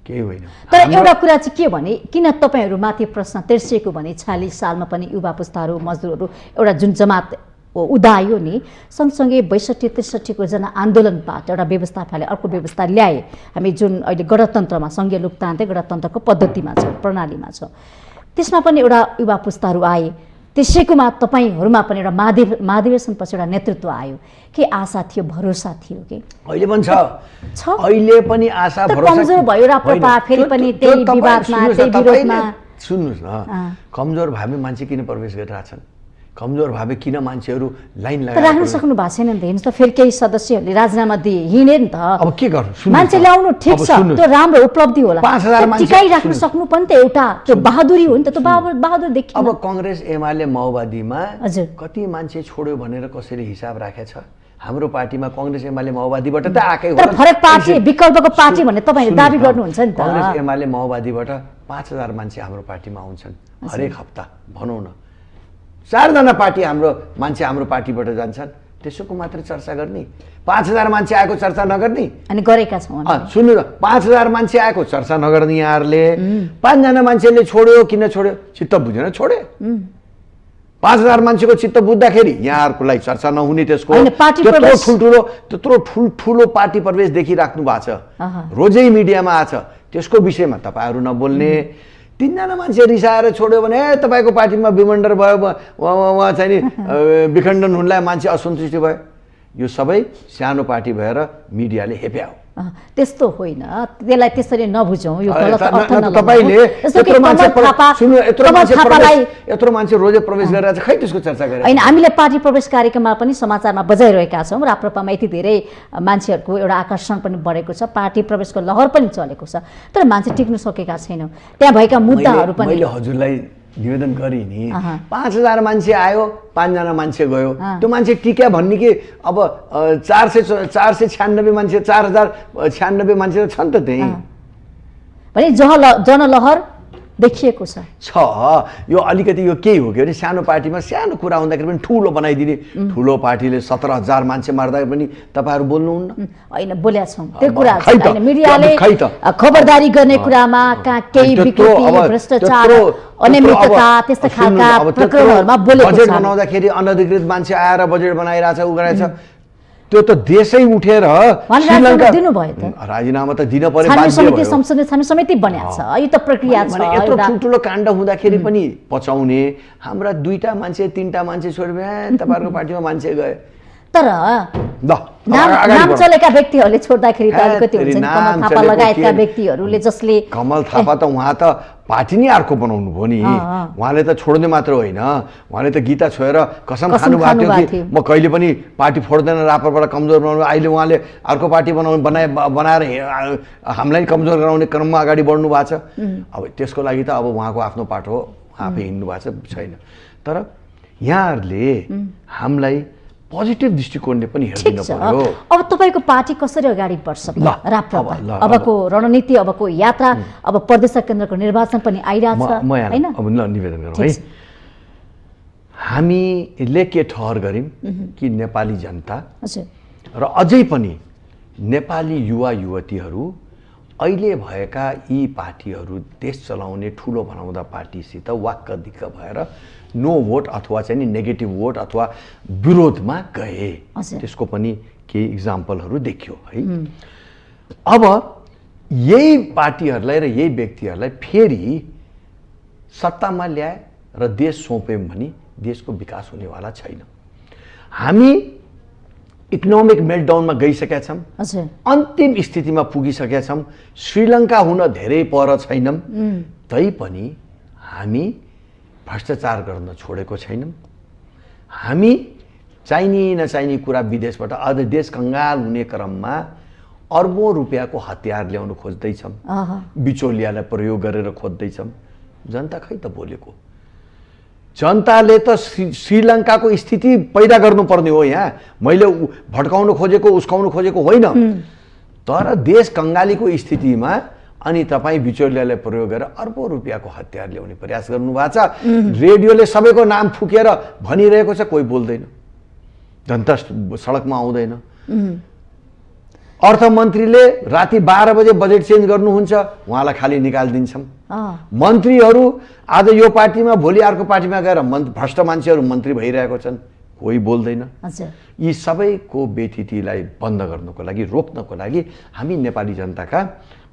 केही होइन। तर एउटा कुरा चाहिँ के भने, किन तपाईँहरू माथि प्रश्न तेर्सिएको भने 46 सालमा पनि युवा पुस्ताहरू, मजदुरहरू एउटा जुन जमात उदायो नि, सँगसँगै 62-63 जनआन्दोलनबाट एउटा व्यवस्था फाले अर्को व्यवस्था ल्याए। हामी जुन अहिले गणतन्त्रमा, सङ्घीय लोकतान्त्रिक गणतन्त्रको पद्धतिमा छ, प्रणालीमा छ, त्यसमा पनि एउटा युवा पुस्ताहरू आए। त्यसैकोमा तपाईँहरूमा पनि एउटा महाधिवेशनपछि एउटा नेतृत्व आयो। के आशा थियो, भरोसा थियो कि? अहिले पनि छ, अहिले पनि आशा भरोसा कमजोर भयो राप्रपा, फेरि पनि त्यही विवादमा, त्यही विरोधमा। सुन्नुहोस् न, कमजोर भए मान्छे किन प्रवेश गरिरहेछन्? कमजोर भए किन मान्छेहरू लाइन लगाएर राख्न सक्नु भएको छैन नि त? हेर्नुहोस् त, फेरि केही सदस्यहरूले राजीनामा दिए, हिँडे नि त। अब के गर्नु? मान्छे ल्याउनु ठिक छ, त्यो राम्रो उपलब्धि होला, 5000 मान्छे टिकाइ राख्न सक्नु पनि त एउटा त्यो बहादुरी हो नि त। त्यो बहादुर देखिन। अब कांग्रेस एमाले माओवादीमा हजुर कति मान्छे छोड्यो भनेर कसैले हिसाब राखेछ? हाम्रो पार्टीमा कांग्रेस एमाले माओवादीबाट त आकै हो। तर फरक पार्टी, विकल्पको पार्टी भन्ने तपाईहरु दाबी गर्नुहुन्छ नि त। कांग्रेस एमाले माओवादीबाट 5000 मान्छे हाम्रो पार्टीमा आउँछन् हरेक हप्ता, भनौँ न 4 जना पार्टी हाम्रो मान्छे हाम्रो पार्टीबाट जान्छन्, त्यसको मात्र चर्चा गर्ने? 5000 मान्छे आएको चर्चा नगर्ने? अनि गरेका छौँ। सुन्नु न, 5000 मान्छे आएको चर्चा नगर्ने यहाँहरूले, 5 जना मान्छेले छोड्यो, किन छोड्यो? चित्त बुझेन छोडे। 5000 मान्छेको चित्त बुझ्दाखेरि यहाँहरूलाई चर्चा नहुने, त्यसको त्यत्रो ठुल्ठुलो पार्टी प्रवेश देखिराख्नु भएको छ, रोजै मिडियामा आछ, त्यसको विषयमा तपाईँहरू नबोल्ने। 3 जना मान्छे रिसाएर छोड्यो भने तपाईँको पार्टीमा विमण्डर भयो, उहाँ चाहिँ नि विखण्डन हुनलाई मान्छे असन्तुष्टि भयो। यो सबै सानो पार्टी भएर मिडियाले हेप्यायो। त्यस्तो होइन, त्यसलाई त्यसरी नबुझौँ, यो गलत अर्थ नलाउँ। तपाईले यत्रो मान्छे रोजे प्रवेश गरेर खै त्यसको चर्चा गरे हैन? हामीले पार्टी प्रवेश कार्यक्रममा पनि समाचारमा बजाइरहेका छौँ। राप्रपामा यति धेरै मान्छेहरूको एउटा आकर्षण पनि बढेको छ, पार्टी प्रवेशको लहर पनि चलेको छ, तर मान्छे टिक्न सकेका छैनौँ। त्यहाँ भएका मुद्दाहरू पनि मैले हजुरलाई निवेदन गरेँ नि, 5000 मान्छे आयो, 5 जना मान्छे गयो, त्यो मान्छे टिक्या भन्ने कि अब 496 मान्छे, 4096 मान्छे छन् त त्यही भने जनलहर देखिएको छ। यो अलिकति यो के हो कि भने सानो पार्टीमा सानो कुरा हुँदाखेरि पनि ठुलो बनाइदिने। ठुलो पार्टीले 17000 मान्छे मार्दा पनि तपाईँहरू बोल्नुहुन्न? होइन, बोलेका छौँ, त्यो कुरा होइन। मिडियाले खबरदारी गर्ने कुरामा कहाँ केही विकृति, भ्रष्टाचार, अनियमितता त्यस्ता खालका प्रकरणहरूमा बोलेको छ। बजेट बनाउँदाखेरि अनधिकृत मान्छे आएर बजेट बनाइरहेछ, उ गरेछ, त्यो त देशै उठेर राजीनामा दिनुभयो त। राजीनामा त दिन पर्यो, संसदीय छानबिन समिति बनेको छ, यो त प्रक्रिया छ। यत्रो ठुल्ठुलो काण्ड हुँदाखेरि पनि पचाउने, हाम्रा 2टा मान्छे 3टा मान्छे छोड्यो, तपाईँहरूको पार्टीमा मान्छे गए। तर नाम चलेका व्यक्तिहरूले छोड्दाखेरि त अलिकति हुन्छ नि, कमल थापा लगायतका व्यक्तिहरूले, जसले कमल थापा त उहाँ त पार्टी नै अर्को बनाउनु भयो नि। उहाँले त छोड्ने मात्र होइन, उहाँले त गीता छोएर कसम खानु भएको थियो कि म कहिले पनि पार्टी फोड्दैन, राप्रबाट कमजोर बनाउनु। अहिले उहाँले अर्को पार्टी बनाएर हामीलाई कमजोर गराउने क्रममा अगाडि बढ्नु भएको छ। अब त्यसको लागि त अब उहाँको आफ्नो पाटो हो, आफै हिँड्नु भएको छैन। तर यहाँहरूले हामीलाई पोजिटिभ दृष्टिकोणले पनि हेर्दिनु पर्यो। अब तपाईँको पार्टी कसरी अगाडि बढ्छ राप्रपा? अबको रणनीति, अबको यात्रा, अब प्रदेश केन्द्रको निर्वाचन पनि आइरहेछ हैन? अब निवेदन गरौँ है, हामीले के ठहर गर्यौँ कि नेपाली जनता र अझै पनि नेपाली युवा युवतीहरू अहिले भएका यी पार्टीहरू, देश चलाउने ठुलो बनाउँदा पार्टीसित वाक्क दिक्क भएर नो भोट अथवा चाहिँ नि नेगेटिभ भोट अथवा विरोधमा गए। त्यसको पनि केही इक्जाम्पलहरू देखियो है। अब यही पार्टीहरूलाई र यही व्यक्तिहरूलाई फेरि सत्तामा ल्याए र देश सौंप्यौँ भने देशको विकास हुनेवाला छैन। हामी इकोनोमिक मेल्टडाउनमा गइसकेका छौँ, अन्तिम स्थितिमा पुगिसकेका छौँ। श्रीलङ्का हुन धेरै पर छैनौँ, तैपनि हामी भ्रष्टाचार गर्न छोडेको छैनौँ। हामी चाहिने नचाहिने कुरा विदेशबाट अझ देश कङ्गाल हुने क्रममा अर्बौं रुपियाँको हतियार ल्याउन खोज्दैछौँ, बिचौलियालाई प्रयोग गरेर खोज्दैछौँ। जनता खै त बोलेको? जनताले त श्रीलङ्काको स्थिति पैदा गर्नुपर्ने हो। यहाँ मैले भड्काउन खोजेको, उस्काउन खोजेको होइन, तर देश कङ्गालीको स्थितिमा अनि तपाईँ बिचौलियालाई प्रयोग गरेर अर्बौं रुपियाँको हतियार ल्याउने प्रयास गर्नुभएको छ। रेडियोले सबैको नाम फुकेर भनिरहेको छ, कोही बोल्दैन, जनता सडकमा आउँदैन। अर्थमन्त्रीले राति 12 बजे बजेट चेन्ज गर्नुहुन्छ, उहाँलाई खाली निकालिदिन्छौँ। मन्त्रीहरू आज यो पार्टीमा भोलि अर्को पार्टीमा गएर भ्रष्ट मान्छेहरू मन्त्री भइरहेको छन्, कोही बोल्दैन। यी सबैको बेथितिलाई बन्द गर्नको लागि, रोक्नको लागि हामी नेपाली जनताका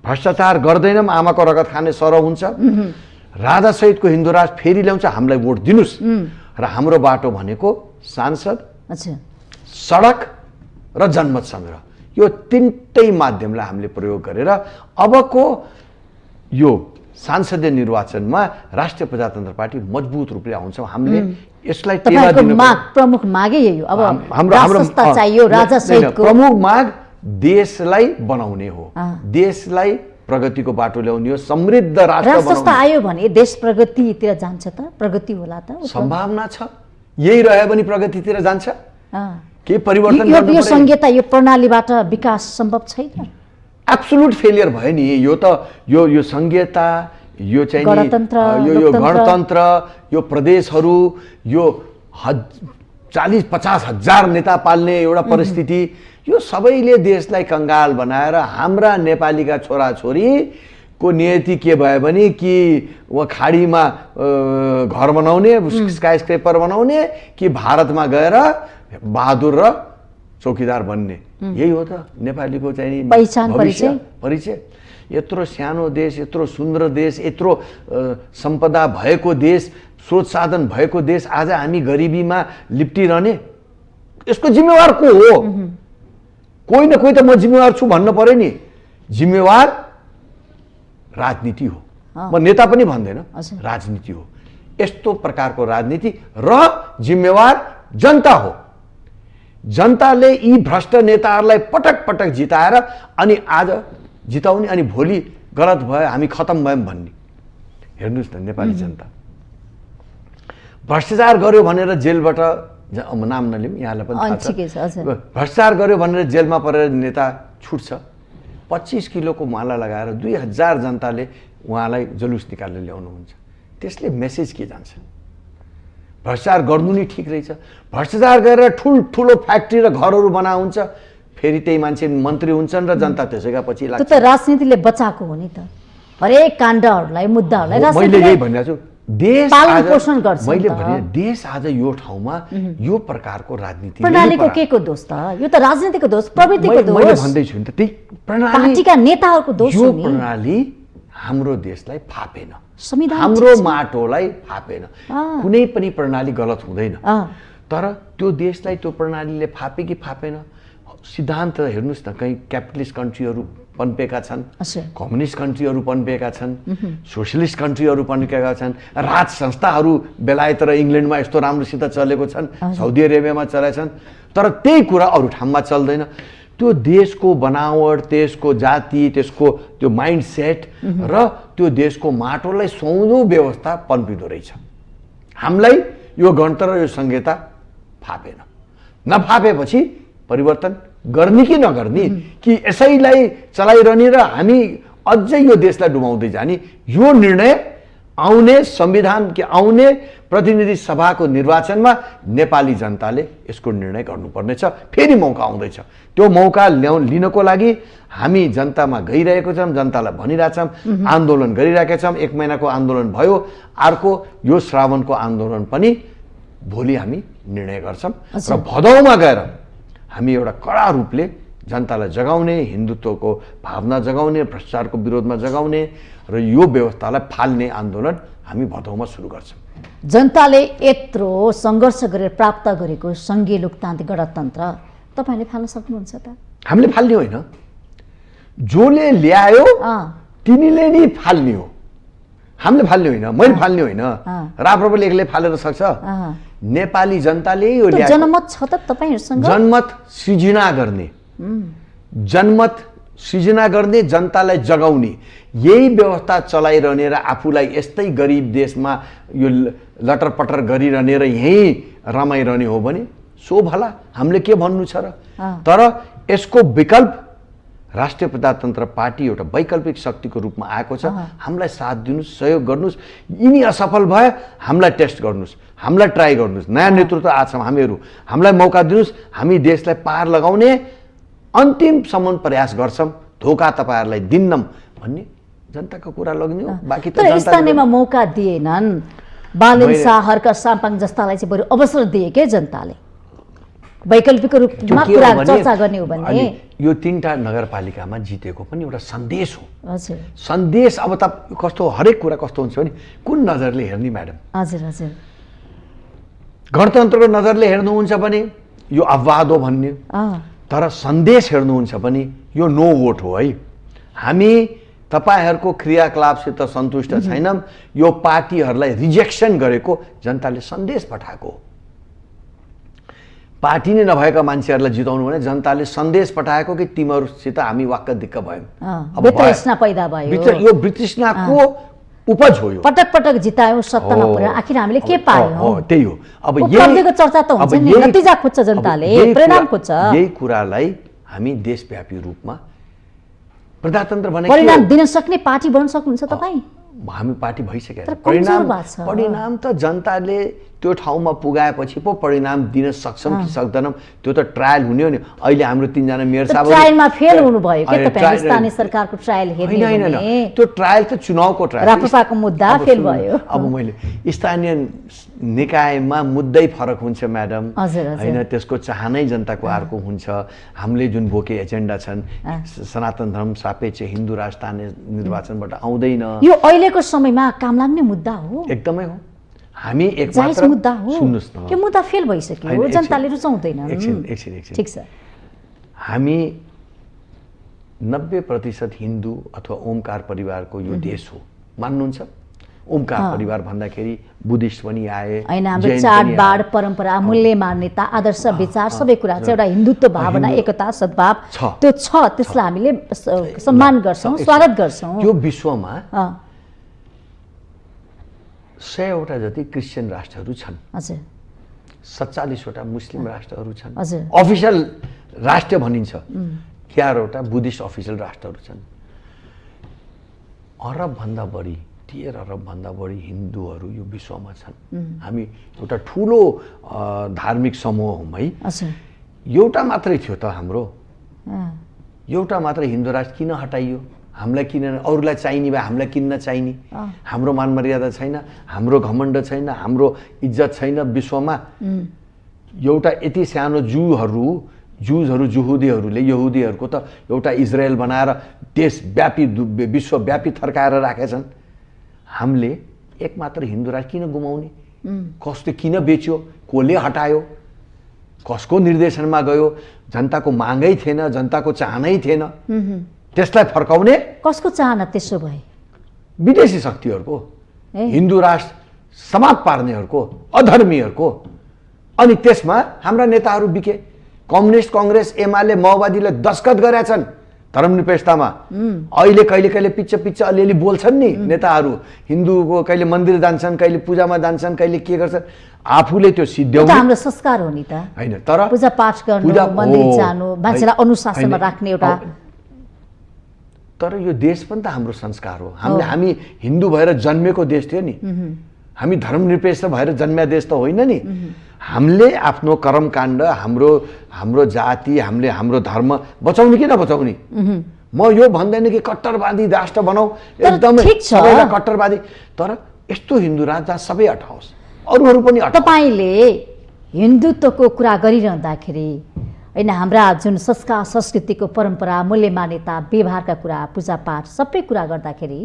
भ्रष्टाचार गर्दैनौँ, आमाको रगत खाने सरह हुन्छ, राजासहितको हिन्दू राज फेरि ल्याउँछ, हामीलाई भोट दिनुस्। र हाम्रो बाटो भनेको सांसद, सडक र जनमत सङ्ग्रह, यो तीनटै माध्यमलाई हामीले प्रयोग गरेर अबको यो सांसदीय निर्वाचनमा राष्ट्रिय प्रजातन्त्र पार्टी मजबुत रूपले आउँछौँ। हामीले यसलाई टेवा दिनु, प्रमुख मागै यही हो। अब हाम्रो चाहियो राजा सहितको प्रमुख माग देशलाई बनाउने हो, देशलाई प्रगतिको बाटो ल्याउने हो, समृद्ध राष्ट्र बनाउने आयो भने देश प्रगतितिर जान्छ त, प्रगति होला त, सम्भावना छ। यही रह्यो भने प्रगतितिर जान्छ। के परिवर्तन यो संहिता, यो प्रणालीबाट विकास सम्भव छैन। एब्सोल्युट फेलियर भयो नि यो त। यो संहिता, यो चाहिँ यो गणतन्त्र, यो प्रदेशहरू, यो 40-50 हजार नेता पाल्ने एउटा परिस्थिति, यो सबैले देशलाई कंगाल बनाएर हाम्रा नेपालीका छोराछोरीको नियति के भयो भने कि वहाँ खाडीमा घर बनाउने, स्काई स्क्रेपर बनाउने, कि भारतमा गएर बहादुर र चौकीदार बन्ने। यही हो त नेपालीको चाहिँ पहिचान, परिचय। यत्रो सानो देश, यत्रो सुन्दर देश, यत्रो सम्पदा भएको देश, स्रोत साधन भएको देश, आज हामी गरिबीमा लिप्टिरहने, यसको जिम्मेवार को हो? कोही न कोही त म जिम्मेवार छु भन्न पर्यो नि। जिम्मेवार राजनीति हो, म नेता पनि भन्दैन, राजनीति हो। यस्तो प्रकारको राजनीति र जिम्मेवार जनता हो। जनताले यी भ्रष्ट नेताहरूलाई पटक पटक जिताएर अनि आज जिताउने, अनि भोलि गलत भयो हामी खतम भयौँ भन्ने। हेर्नुहोस् न नेपाली जनता भ्रष्टाचार गर्यो भनेर जेलबाट, नाम नलिउँ, यहाँलाई पनि थाहा छ, भ्रष्टाचार गर्यो भनेर जेलमा परेर नेता छुट्छ। 25 किलोको माला लगाएर 2000 जनताले उहाँलाई जुलुस निकालेर ल्याउनुहुन्छ। त्यसले मेसेज के जान्छ? भ्रष्टाचार गर्नु नि ठिक रहेछ, भ्रष्टाचार गरेर ठुल्ठुलो फ्याक्ट्री र घरहरू बनाउँछ, फेरि त्यही मान्छे मन्त्री हुन्छन् र जनता त्यसैका पछि लाग्छ। त्यो त राजनीतिले बचाएको हो नि त, हरेक काण्डहरूलाई, मुद्दाहरूलाई मैले यही भनिरहेको छु। देश पालन पोषण गर्छ। मैले भने देश आज यो ठाउँमा यो प्रकारको राजनीति, प्रणालीको के को दोष त? यो त राजनीतिको दोष, प्रवृत्तिको दोष। मैले भन्दैछु नि त, त्यही प्रणाली, पार्टीका नेताहरूको दोष हो नि। यो प्रणाली हाम्रो देशलाई फापेन, संविधान हाम्रो माटोलाई फापेन। कुनै पनि प्रणाली गलत हुँदैन, तर त्यो देशलाई त्यो प्रणालीले फापे कि फापेन, सिद्धान्त हेर्नुहोस् न। कहीँ क्यापिटलिस्ट कन्ट्रीहरू पन्पेका छन्, कम्युनिस्ट कन्ट्रीहरू पन्पेका छन्, सोसियलिस्ट कन्ट्रीहरू पन्पेका छन्, राज संस्थाहरू बेलायत र इङ्ल्यान्डमा यस्तो राम्रोसित चलेको छन्, साउदी अरेबियामा चलेछन्, तर त्यही कुरा अरू ठाउँमा चल्दैन। त्यो देशको बनावट, त्यसको जाति, त्यसको त्यो माइन्ड सेट र त्यो देशको माटोलाई सुहाउँदो व्यवस्था पन्पिँदो रहेछ। हामीलाई यो गणतन्त्र र यो संहिता फापेन। नफापेपछि परिवर्तन गर्ने कि नगर्ने, कि यसैलाई चलाइरहने र हामी अझै यो देशलाई डुबाउँदै जाने, यो निर्णय आउने संविधान कि आउने प्रतिनिधि सभाको निर्वाचनमा नेपाली जनताले यसको निर्णय गर्नुपर्नेछ। फेरि मौका आउँदैछ, त्यो मौका लिनको लागि हामी जनतामा गइरहेको छौँ, जनतालाई भनिरहेछौँ, आन्दोलन गरिरहेका छौँ। 1 महिनाको आन्दोलन भयो, अर्को यो श्रावणको आन्दोलन पनि भोलि हामी निर्णय गर्छौँ र भदौमा गएर हामी एउटा कडा रूपले जनतालाई जगाउने, हिन्दुत्वको भावना जगाउने, भ्रष्टाचारको विरोधमा जगाउने र यो व्यवस्थालाई फाल्ने आन्दोलन हामी भदौमा सुरु गर्छौँ। जनताले यत्रो सङ्घर्ष गरेर प्राप्त गरेको सङ्घीय लोकतान्त्रिक गणतन्त्र तपाईँले फाल्न सक्नुहुन्छ त? हामीले फाल्ने होइन, जसले ल्यायो तिनीले नि फाल्ने हो, हामीले फाल्ने होइन, मैले फाल्ने होइन, राप्रपाले एक्लै फालेर सक्छ? नेपाली जनताले यो ल्यायो। जनमत छ त तपाईहरुसँग? जनमत सृजना गर्ने, जनमत सृजना गर्ने, जनतालाई जगाउने, यही व्यवस्था चलाइरहने र आफूलाई यस्तै गरिब देशमा यो लटरपटर गरिरहने र यही रमाइरहने हो भने सो भला, हामीले के भन्नु छ र? तर यसको विकल्प राष्ट्रिय प्रजातन्त्र पार्टी एउटा वैकल्पिक शक्तिको रूपमा आएको छ। हामीलाई साथ दिनुहोस्, सहयोग गर्नुहोस्। यिनी असफल भए हामीलाई टेस्ट गर्नुहोस्, हामीलाई ट्राई गर्नुहोस्। नयाँ नेतृत्व आछौँ हामीहरू, हामीलाई मौका दिनुहोस्। हामी देशलाई पार लगाउने अन्तिमसम्म प्रयास गर्छौँ, धोका तपाईँहरूलाई दिन्नौँ भन्ने जनताको कुरा लग्ने हो। बाँकी त स्थानीयमा मौका दिएनन्। बालन शाह, हर्क साम्पाङ जस्तालाई चाहिँ बरु अवसर दिए के जनताले, वैकल्पिक रूपमा कुरा चर्चा गर्ने हो भने। यो 3टा नगरपालिकामा जितेको पनि एउटा सन्देश हो। हजुर, सन्देश। अब त कस्तो हरेक कुरा कस्तो हुन्छ भने कुन नजरले हेर्ने म्याडम। हजुर हजुर। गणतन्त्रको नजरले हेर्नुहुन्छ भने यो अपवाद हो भन्ने, तर सन्देश हेर्नुहुन्छ भने यो नो भोट हो है। हामी तपाईहरूको क्रियाकलापसित सन्तुष्ट छैनौँ, यो पार्टीहरूलाई रिजेक्सन गरेको जनताले सन्देश पठाएको। पार्टी नै नभएका मान्छेहरूलाई जिताउनु भने जनताले सन्देश पठाएको कि तिमीहरूसित हामी वाक्क दिक्क भयौँ। वितृष्णा पैदा भयो। यो वितृष्णाको उपज हो। यो पटक पटक जितायौँ, सत्तामा पुर्यायौँ, आखिर हामीले के पायौँ? त्यही हो। अब उपलब्धिको चर्चा त हुन्छ नि, नतिजा खोज्छ जनताले, परिणाम खोज्छ। यही कुरालाई हामी देशव्यापी रूपमा प्रजातन्त्र भनेको परिणाम दिन सक्ने पार्टी बन्न सक्नुहुन्छ तपाईँ? हामी पार्टी भइसकेका छौँ। परिणाम त जनताले त्यो ठाउँमा पुगाएपछि पो परिणाम दिन सक्छौँ कि सक्दैनौँ त्यो त ट्रायल हुने हो नि। अहिले हाम्रो 3जना मेयर साहब ट्रायलमा फेल हुनुभयो के तपाईँ? स्थानीय सरकारको ट्रायल हेर्ने हो भने त्यो ट्रायल त चुनावको ट्रायल, राप्रपाको मुद्दा फेल भयो। अब मैले स्थानीय निकायमा मुद्दै फरक हुन्छ म्याडम, होइन? त्यसको चाहनै जनताको अर्को हुन्छ। हामीले जुन बोके एजेन्डा छन्, सनातन धर्म सापेक्ष हिन्दू राजस्थानीय निर्वाचनबाट आउँदैन। यो अहिलेको समयमा काम लाग्ने मुद्दा हो। एकदमै हो। हामी एकमात्र मुद्दा हो। सुन्नुहोस् न, यो मुद्दा फेल भइसक्यो, जनताले रुचाउँदैन। एकछिन। ठिक छ। हामी 90% हिन्दू अथवा ओमकार परिवारको यो देश हो, मान्नुहुन्छ? ओमकार परिवार भन्दाखेरि बुद्धिस्ट पनि आए, हैन? हाम्रो चाडबाड, परम्परा, मूल्य, मान्यता, आदर्श, विचार सबै कुरा चाहिँ एउटा हिन्दुत्व भावना, एकता, सद्भाव त्यो छ। त्यसलाई हामीले सम्मान गर्छौँ, स्वागत गर्छौँ। यो विश्वमा 100वटा जति क्रिस्चियन राष्ट्रहरू छन्। हजुर। 47वटा मुस्लिम राष्ट्रहरू छन्। हजुर। अफिसियल राष्ट्र भनिन्छ। 11वटा बुद्धिस्ट अफिसियल राष्ट्रहरू छन्। अरबभन्दा बढी, 13 अरबभन्दा बढी हिन्दूहरू यो विश्वमा छन्। हामी एउटा ठुलो धार्मिक समूह हौँ है। एउटा मात्रै थियो त हाम्रो, एउटा मात्रै हिन्दू राष्ट्र किन हटाइयो? हामीलाई किन, अरूलाई चाहिने भए हामीलाई किन्न चाहिने? हाम्रो मान मर्यादा छैन, हाम्रो घमण्ड छैन, हाम्रो इज्जत छैन विश्वमा? एउटा यति सानो जुहुदीहरूले यहुदीहरूको त एउटा इजरायल बनाएर देशव्यापी विश्वव्यापी थर्काएर राखेछन्। हामीले एकमात्र हिन्दू राष्ट्र किन गुमाउने? कसले किन बेच्यो? कसले हटायो? कसको निर्देशनमा गयो? जनताको मागै थिएन, जनताको चाहनै थिएन। त्यसलाई फर्काउने कसको चाहना त्यसो भए? विदेशी शक्तिहरूको, हिन्दू राष्ट्र समाप्त पार्नेहरूको, अधर्मीहरूको। अनि त्यसमा हाम्रा नेताहरू बिके। कम्युनिस्ट, काङ्ग्रेस, एमाले, माओवादीले दस्खत गरेका छन् धर्मनिरपेक्षतामा। अहिले कहिले कहिले पिच्च अलिअलि बोल्छन् नि नेताहरू, हिन्दूको कहिले मन्दिर जान्छन्, कहिले पूजामा जान्छन्, कहिले के गर्छन्। आफूले त्यो सिद्ध्याउनु हाम्रो संस्कार हो नि त, हैन? तर पूजा पाठ गर्नु, मन्दिर जानु, मान्छेलाई अनुशासनमा राख्ने एउटा। तर यो देश पनि त हाम्रो संस्कार हो। हामी हिन्दू भएर जन्मेको देश थियो नि, हामी धर्मनिरपेक्ष भएर जन्मिया देश त होइन नि। हामीले आफ्नो कर्मकाण्ड, हाम्रो जाति, हामीले हाम्रो धर्म बचाउने कि नबचाउने? म यो भन्दैन कि कट्टरवादी राष्ट्र बनाऊ, एकदमै सबैलाई कट्टरवादी, तर यस्तो हिन्दू राष्ट्र जहाँ सबै हटाओस्, अरूहरू पनि हटाओस्। तपाईले हिन्दुत्वको कुरा गरिरहँदाखेरि हैन, हाम्रा जुन संस्कार, संस्कृतिको परम्परा, मूल्य, मान्यता, व्यवहारका कुरा, पूजापाठ सबै कुरा गर्दाखेरि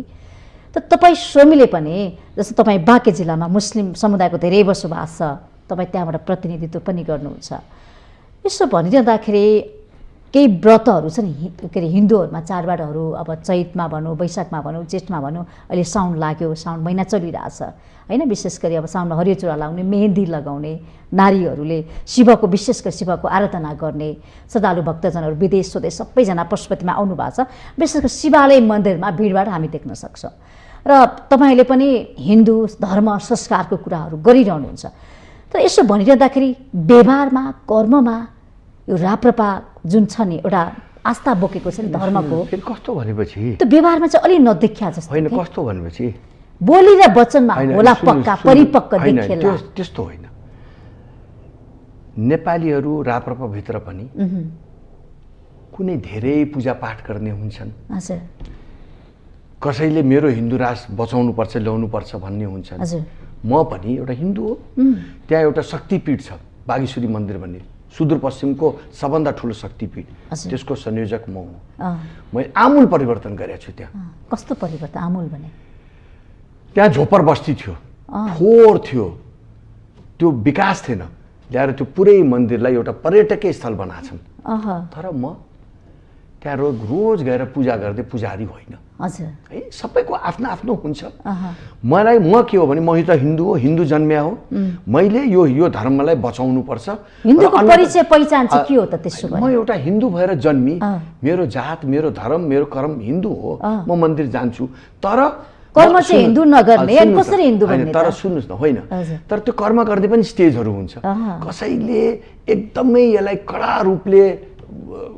त तपाईँ स्वयंले पनि, जस्तो तपाईँ बाँके जिल्लामा मुस्लिम समुदायको धेरै बसोबास छ, तपाईँ त्यहाँबाट प्रतिनिधित्व पनि गर्नुहुन्छ। यसो भनिरहँदाखेरि केही व्रतहरू छन् के अरे हिन्दूहरूमा, चाडबाडहरू, अब चैतमा भनौँ, वैशाखमा भनौँ, जेठमा भनौँ, अहिले साउन लाग्यो, साउन महिना चलिरहेछ होइन? विशेष गरी अब साउनमा हरियो चुरा लगाउने, मेहन्दी लगाउने, नारीहरूले शिवको, विशेष गरी शिवको आराधना गर्ने, श्रद्धालु भक्तजनहरू विदेश स्वदेश सबैजना पशुपतिमा आउनु भएको छ। विशेष गरी शिवालय मन्दिरमा भिडभाड हामी देख्न सक्छौँ। र तपाईँले पनि हिन्दू धर्म संस्कारको कुराहरू गरिरहनुहुन्छ। तर यसो भनिरहँदाखेरि व्यवहारमा, कर्ममा यो राप्रपा जुन छ नि, एउटा आस्था बोकेको छ नि धर्मको, फेरि कस्तो भनेपछि त्यो व्यवहारमा चाहिँ अलि नदेखिया जस्तो होइन, के? कस्तो भनेपछि बोली र वचनमा होइन, होला सुन्नुहोस्, पक्का सुन्नुहोस्, परिपक्व होइन, देखिएला। त्यस्तो होइन। नेपालीहरू राप्रपाभित्र पनि कुनै धेरै पूजापाठ गर्ने हुन्छन्, हजुर कसैले मेरो हिन्दू राष्ट्र बचाउनुपर्छ ल्याउनुपर्छ भन्ने हुन्छन्। हजुर म पनि एउटा हिन्दू हो। त्यहाँ एउटा शक्तिपीठ छ बागेश्वरी मन्दिर भन्ने, सुदूरपश्चिमको सबभन्दा ठुलो शक्तिपीठ, हजुर। त्यसको संयोजक म हुँ। अँ, मैले आमूल परिवर्तन गरेको छु त्यहाँ। कस्तो परिवर्तन आमूल भने? त्यहाँ झोपर बस्ती थियो, फोहोर थियो, त्यो विकास थिएन, ल्याएर त्यो पुरै मन्दिरलाई एउटा पर्यटकीय स्थल बनाछन्। अह तर म त्यहाँ रोज गएर पूजा गर्दै पुजारी होइन हजुर है। सबैको आफ्नो आफ्नो हुन्छ। अह मलाई म के हो भने म त हिन्दू हो, हिन्दू जन्मिया हो, मैले यो धर्मलाई बचाउनु पर्छ। हिन्दूको परिचय पहिचान चाहिँ के हो त त्यसो भए? म एउटा हिन्दू भएर जन्मी, अँ। मेरो जात, मेरो धर्म, मेरो कर्म हिन्दू हो। अँ। म मन्दिर जान्छु, तर कर्म चाहिँ हिन्दू नगर्ने, अनि सुन्नुहोस् न, कसरी हिन्दू होइन, बन्ने तर त? सुन्नुहोस् न, होइन, हजुर। तर त्यो कर्म गर्ने पनि स्टेजहरू हुन्छ। अँ। कसैले एकदमै यसलाई कडा रूपले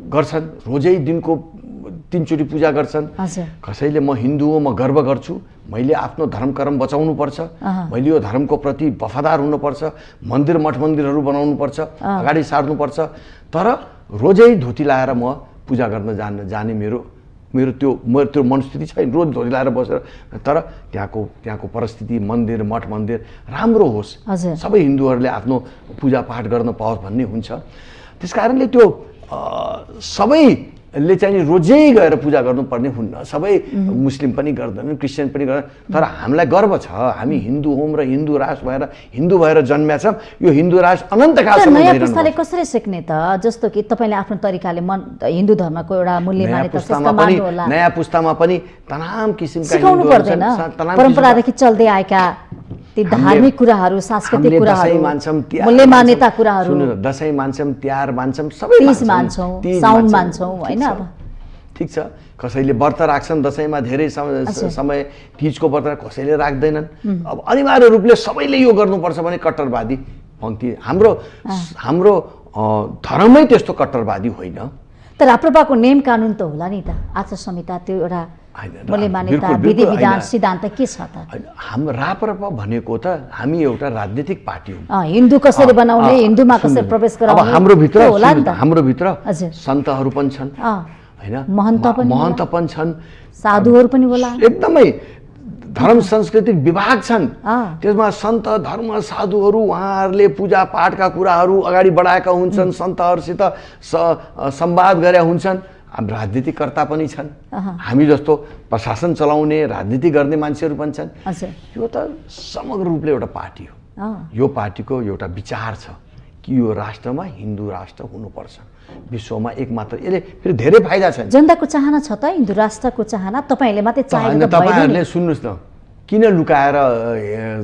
गर्छन्, रोजै दिनको 3 चोटि पूजा गर्छन्। हजुर कसैले म हिन्दू हो, म गर्व गर्छु, मैले आफ्नो धर्म कर्म बचाउनु पर्छ, अँ। मैले यो धर्मको प्रति वफादार हुनुपर्छ, मन्दिर मठ मन्दिरहरू बनाउनु पर्छ, अगाडि सार्नुपर्छ। तर रोजै धोती लाएर म पूजा गर्न जाने मेरो त्यो मनस्थिति छैन। रोज धोती लाएर बसेर, तर त्यहाँको परिस्थिति, मन्दिर मठ मन्दिर राम्रो होस्, हजुर। सबै हिन्दूहरूले आफ्नो पूजापाठ गर्न पाओस् भन्ने हुन्छ। त्यस कारणले त्यो सबैले चाहिँ रोजै गएर पूजा गर्नुपर्ने हुन्न। सबै मुस्लिम पनि गर्दैनन्, क्रिस्चियन पनि गर्दैन, तर हामीलाई गर्व छ, हामी हिन्दू हौँ र हिन्दू राष्ट्र भएर जन्मेका छौँ। यो हिन्दू राष्ट्र अनन्तकालसम्म नयाँ भइरहनु पुस्ताले पर्छ। कसरी सिक्ने त? जस्तो कि तपाईँले आफ्नो तरिकाले हिन्दू धर्मको एउटा मूल्य नयाँ मान्यता पुस्तामा त्यसका पनि मान्नु होला, नयाँ पुस्तामा पनि तमाम किसिमका सिकाउनु हिन्दूहरू पर्दैन? छन्, तमाम परम्परादेखि चल्दै आएका ती धार्मिक कुराहरू, सांस्कृतिक हामीले कुराहरू, दसैँ मान्छौँ, तिहार मूल्य मान्छौँ, मान्यता कुराहरू, सुन्नु न, दसैँ मान्छौँ, तिहार मान्छौँ, सबै तीज मान्छौँ, तीज साउन मान्छौँ, मान्छौँ, ठिक होइन? छ, अब ठिक छ। कसैले व्रत राख्छन् दसैँमा, धेरै समय तीजको व्रत, कसैले राख्दैनन्। अब अनिवार्य रूपले सबैले यो गर्नुपर्छ भने कट्टरवादी पङ्क्ति, हाम्रो धर्मै त्यस्तो कट्टरवादी होइन। तर राप्रपाको नियम कानुन त होला नि त, आचार संहिता, त्यो एउटा होइन, मूल्य मान्यता, बिल्कुल, विधि बिल्कुल विधान, होइन। सिद्धान्त के छ त? होइन, हाम्रो राप्रपा भनेको त हामी एउटा राजनीतिक पार्टी हौँ। हिन्दू कसरी बनाउने, हिन्दूमा कसरी प्रवेश अब गराउने, हाम्रो भित्र त्यो होला नि त? हाम्रो भित्र हजुर। सन्तहरू पनि छन्, होइन, महन्त पनि महन्त पनि छन्, साधुहरू पनि होला, एकदमै धर्म सांस्कृतिक विभाग छन्। अँ। त्यसमा सन्त धर्म साधुहरू उहाँहरूले पूजापाठका कुराहरू अगाडि बढाएका हुन्छन्, सन्तहरूसित संवाद गरेका हुन्छन्। राजनीतिकर्ता पनि छन्, हामी जस्तो प्रशासन चलाउने राजनीति गर्ने मान्छेहरू पनि छन्। हजुर यो त समग्र रूपले एउटा पार्टी हो। अँ, यो पार्टीको एउटा विचार छ कि यो राष्ट्रमा हिन्दू राष्ट्र हुनुपर्छ, विश्वमा एक मात्र। यसले फेरि धेरै फाइदा छ। जनताको चाहना छ त हिन्दू राष्ट्रको चाहना? तपाईँहरूले मात्रै चाहेको त भएन नि? तपाईँहरूले सुन्नुहोस् न, किन लुकाएर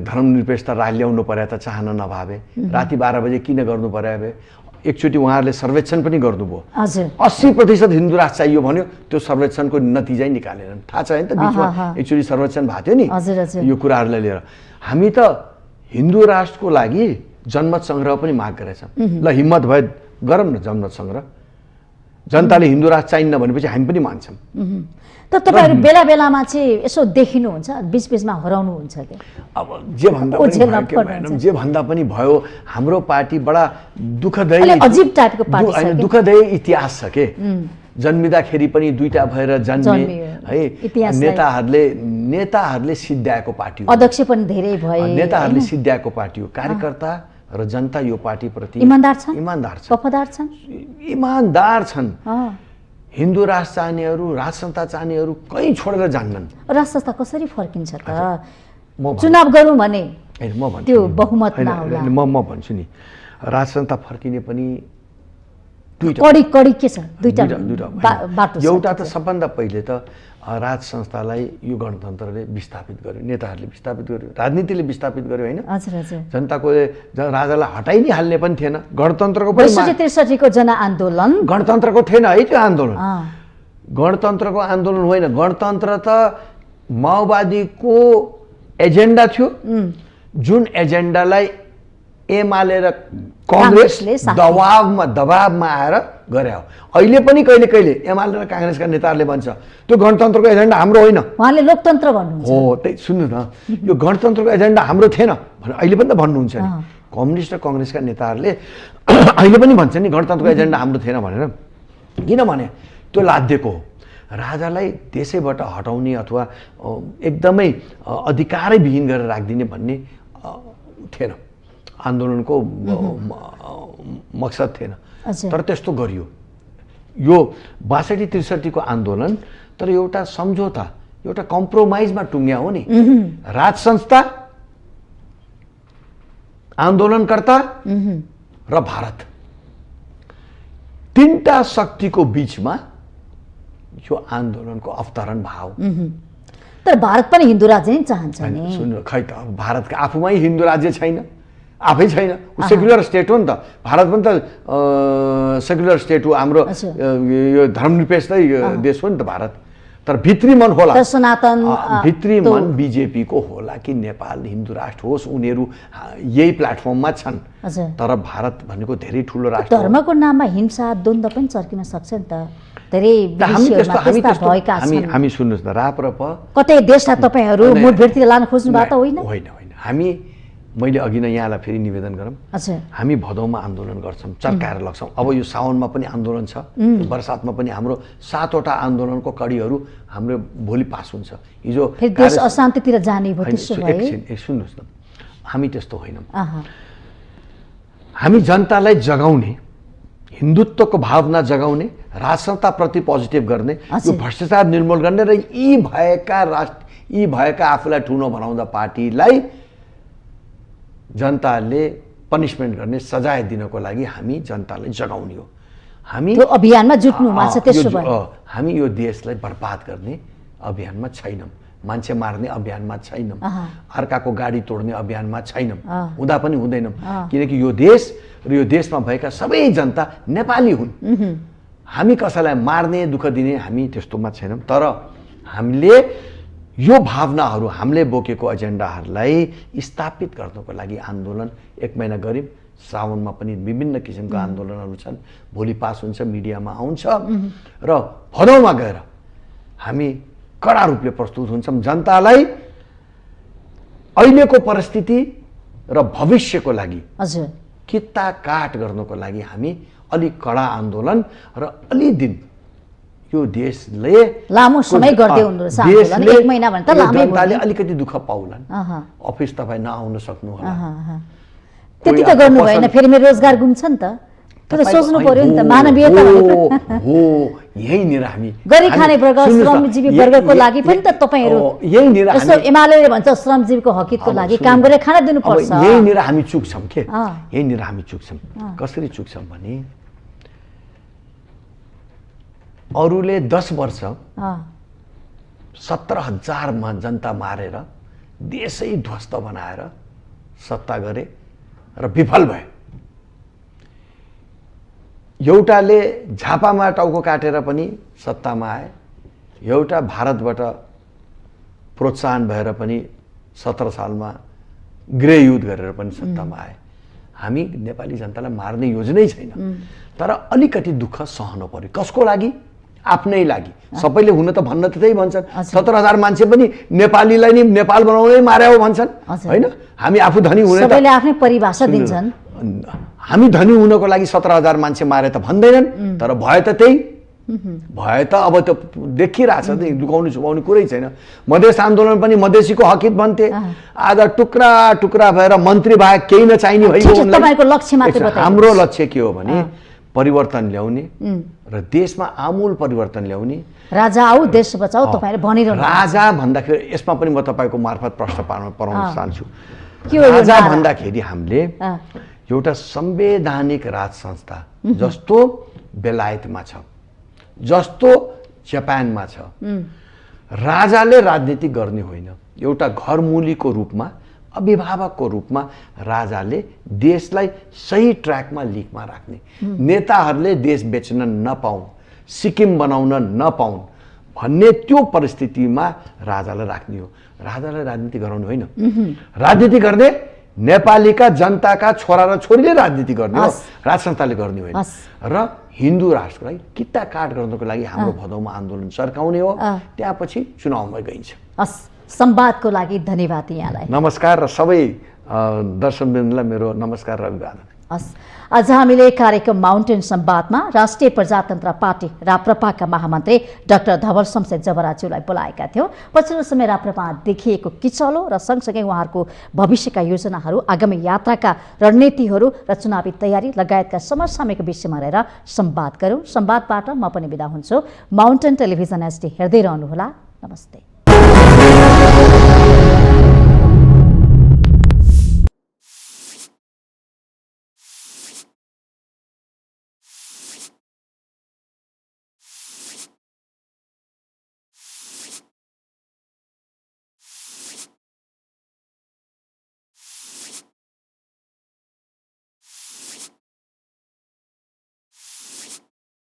धर्मनिरपेक्षता ल्याउनु पर्यो त? चाहना नभावे राति 12 बजे किन गर्नु पर्यो? एकचोटि उहाँहरूले सर्वेक्षण पनि गर्नुभयो, हजुर 80% हिन्दू राष्ट्र चाहियो भन्यो, त्यो सर्वेक्षणको नतिजै निकालेनन्। थाहा छ होइन त, बिचमा एकचोटि सर्वेक्षण भएको थियो नि हजुर हजुर यो कुराहरूलाई लिएर। हामी त हिन्दू राष्ट्रको लागि जनमत सङ्ग्रह पनि माग गरेछौँ। ल हिम्मत भए गरौँ न जनमत सङ्ग्रह। जनताले हिन्दू राष्ट्र चाहिन्न भनेपछि हामी पनि मान्छौँ। तर तपाईँहरू बेला बेलामा चाहिँ यसो देखिनुहुन्छ, बिचबिचमा हराउनुहुन्छ कि? अब जे भन्दा पनि भयो, हाम्रो पार्टी बडा दुःखदायी, अजीब टाइपको पार्टी छ के? दुःखदायी इतिहास छ के। जन्मिँदाखेरि पनि दुईटा भएर जन्मे है। नेताहरूले सिद्ध्याएको पार्टी हो, अध्यक्ष पनि धेरै भए, नेताहरूले सिद्ध्याएको पार्टी हो। कार्यकर्ता र जनता यो पार्टीप्रति इमानदार छन्, इमानदार छन्। हिन्दू राष्ट्र चाहनेहरू, राजसंस्था चाहनेहरू कहीँ छोडेर जान्नन्। राजसंस्था कसरी फर्किन्छ त? चुनाव गरौँ भने त्यो बहुमत नहोला। म भन्छु नि, राजसंस्था फर्किने पनि कडी के छ? दुईटा बाटो छ। एउटा त सबभन्दा पहिले त राज संस्थालाई यो गणतन्त्रले विस्थापित गर्यो, नेताहरूले विस्थापित गर्यो, राजनीतिले विस्थापित गर्यो, होइन? हजुर हजुर। जनताको राजालाई हटाइ नै हाल्ने पनि थिएन। गणतन्त्रको पनि 62-63 को जनआन्दोलन गणतन्त्रको थिएन है त्यो आन्दोलन। गणतन्त्रको आन्दोलन होइन, गणतन्त्र त माओवादीको एजेन्डा थियो, जुन एजेन्डालाई एमाले र काङ्ग्रेस दबावमा आएर गरे हो। अहिले पनि कहिले कहिले एमाले र काङ्ग्रेसका नेताहरूले भन्छ त्यो गणतन्त्रको एजेन्डा हाम्रो होइन, उहाँले लोकतन्त्र भन्नुहुन्छ। हो त्यही सुन्नु न, यो गणतन्त्रको एजेन्डा हाम्रो थिएन भनेर अहिले पनि त भन्नुहुन्छ नि। कम्युनिस्ट र कङ्ग्रेसका नेताहरूले अहिले पनि भन्छ नि गणतन्त्रको एजेन्डा हाम्रो थिएन भनेर। किनभने त्यो लाद्यको हो। राजालाई देशैबाट हटाउने अथवा एकदमै अधिकारैविहीन गरेर राखिदिने भन्ने थिएन, आन्दोलनको मकसद थिएन। तर त्यस्तो गरियो। यो 62-63 को आन्दोलन तर एउटा सम्झौता, एउटा कम्प्रोमाइजमा टुङ्ग्या हो नि। राज संस्था, आन्दोलनकर्ता र भारत, तीनटा शक्तिको बीचमा यो आन्दोलनको अवतरण भाव। तर भारत पनि हिन्दू राज्य नै चाहन्छ नि। सुन्नु, खै त भारतका आफूमै हिन्दू राज्य छैन, आफै छैन, सेक्युलर स्टेट हो नि त। भारत पनि त सेक्युलर स्टेट हो, हाम्रो यो धर्मनिरपेक्ष देश हो नि त भारत। तर भित्री मन होला, सनातन भित्री मन बिजेपीको होला कि नेपाल हिन्दू राष्ट्र होस्, उनीहरू यही प्लेटफर्ममा छन्। तर भारत भनेको धेरै ठुलो राष्ट्र हो। धर्मको नाममा हिंसा द्वन्द्व पनि चर्किन सक्छ नि त। धेरै हामी सुन्नुहोस् न, राप्रप कतै देशलाई तपाईँहरू मुठभेडतिर लान खोज्नु भएको त होइन? होइन होइन, हामी मैले अघि नै यहाँलाई फेरि निवेदन गरौँ, हामी भदौमा आन्दोलन गर्छौँ, चर्काएर लग्छौँ। अब यो साउनमा पनि आन्दोलन छ, बर्सातमा पनि हाम्रो 7वटा आन्दोलनको कडीहरू हाम्रो भोलि पास हुन्छ। हिजो देश अशान्तितिर जाने भयो त्यसो भए। सुन्नुहोस् न, हामी त्यस्तो होइनौँ। हामी जनतालाई जगाउने, हिन्दुत्वको भावना जगाउने, राष्ट्रताप्रति पोजिटिभ गर्ने, यो भ्रष्टाचार निर्मूल गर्ने र यी भएका आफूलाई ठुलो बनाउँदा पार्टीलाई जनताले पनिसमेन्ट गर्ने, सजाय दिनको लागि हामी जनतालाई जगाउने हो। हामी त्यो अभियानमा जुट्नु मान्छ। त्यसो भए हामी यो देशलाई बर्बाद गर्ने अभियानमा छैनौँ, मान्छे मार्ने अभियानमा छैनौँ, अर्काको गाडी तोड्ने अभियानमा छैनौँ, हुँदा पनि हुँदैनौँ। किनकि यो देश र यो देशमा भएका सबै जनता नेपाली हुन्। हामी कसैलाई मार्ने, दुःख दिने हामी त्यस्तोमा छैनौँ। तर हामीले यो भावनाहरू, हामीले बोकेको एजेन्डाहरूलाई स्थापित गर्नको लागि आन्दोलन 1 महिना गऱ्यौँ। श्रावणमा पनि विभिन्न किसिमका आन्दोलनहरू छन्, भोलि पास हुन्छ, मिडियामा आउँछ। र भदौमा गएर हामी कडा रूपले प्रस्तुत हुन्छौँ। जनतालाई अहिलेको परिस्थिति र भविष्यको लागि किता काट गर्नको लागि हामी अलि कडा आन्दोलन र अलि दिन यो देशले लामो समय गर्दै हुनुहुन्छ आन्दोलन। 1 महिना भने त लामै भयो। जनताले अलिकति दुःख पाउलान्। अफिस तपाईँ नआउन सक्नु होला, त्यति त गर्नु भएन, फेरि मेरो रोजगार गुम्छ नि त। त्यो त सोच्नु पर्यो नि त, मानवीयता हो। यहीँनिर हामी गरी खाने वर्ग, श्रमजीवी वर्गको लागि पनि त तपाईँहरू यहीँनिर एमाले भन्छ श्रमजीवीको हकितको लागि काम गरेर खाना दिनुपर्छ। यहीँनिर हामी चुक्छौँ के, यहीँनिर हामी चुक्छौँ। कसरी चुक्छौँ भने अरूले 10 वर्ष 17,000 जनता मारेर देशै ध्वस्त बनाएर सत्ता गरे र विफल भए। एउटाले झापामा टाउको काटेर पनि सत्तामा आए, एउटा भारतबाट प्रोत्साहन भएर पनि 17 सालमा गृहयुद्ध गरेर पनि सत्तामा आए। हामी नेपाली जनतालाई मार्ने योजनै छैन। तर अलिकति दुःख सहनु पर्यो। कसको लागि? आफ्नै लागि। सबैले हुन त भन्न त त्यही भन्छन्, 17,000 मान्छे पनि नेपालीलाई नि नेपाल बनाउनै मारे हो भन्छन्, होइन? हामी आफू धनी हुने, सबैले आफ्नै परिभाषा दिन्छन्। हामी धनी हुनको लागि 17,000 मान्छे मारे त भन्दैनन्। तर भए त त्यही भए त अब त देखिरहेछ, लुकाउनु छुपाउने कुरै छैन। मधेस आन्दोलन पनि मधेसीको हकित भन्थे, आज टुक्रा टुक्रा भएर मन्त्री बाहेक केही नचाहिने भइगयो। तपाईको लक्ष्य मात्र बताउनुहोस्। हाम्रो लक्ष्य के हो भने परिवर्तन ल्याउने र देशमा आमूल परिवर्तन ल्याउने। राजा आऊ देश बचाऊ तपाईहरु भनिरहनु। राजा भन्दाखेरि यसमा पनि म तपाईको मार्फत प्रश्न पराउन चाहन्छु। राजा भन्दाखेरि हामीले एउटा संवैधानिक राज संस्था जस्तो बेलायतमा छ, जस्तो जापानमा छ, राजाले राजनीति गर्ने होइन। एउटा घरमूलीको रूपमा, अभिभावकको रूपमा राजाले देशलाई सही ट्र्याकमा लिकमा राख्ने, नेताहरूले देश बेच्न नपाउन्, सिक्किम बनाउन नपाउन् भन्ने त्यो परिस्थितिमा राजालाई राख्ने हो। राजालाई राजनीति गराउनु होइन। राजनीति गर्ने नेपालीका जनताका छोरा र छोरीले राजनीति गर्ने हो, हस्। राज संस्थाले गर्ने होइन। हस्। र हिन्दू राष्ट्रको लागि किता काट गर्नको लागि हाम्रो भदौमा आन्दोलन सर्काउने हो, त्यसपछि चुनावमा गइन्छ। हस्, संवादको लागि धन्यवाद यहाँलाई। नमस्कार र सबै दर्शकवृन्दलाई मेरो नमस्कार र अभिवादन। हस्, आज हामीले कार्यक्रम माउन्टेन संवादमा राष्ट्रिय प्रजातन्त्र पार्टी राप्रपाका महामन्त्री डाक्टर धवल शमशेर जबराज्यूलाई बोलाएका थियौँ। पछिल्लो समय राप्रपा देखिएको किचलो र सँगसँगै उहाँहरूको भविष्यका योजनाहरू, आगामी यात्राका रणनीतिहरू र चुनावी तयारी लगायतका समसामयिक विषयमा रहेर संवाद गरौँ। संवादबाट म पनि बिदा हुन्छु। माउन्टेन टेलिभिजन HD हेर्दै रहनुहोला। नमस्ते।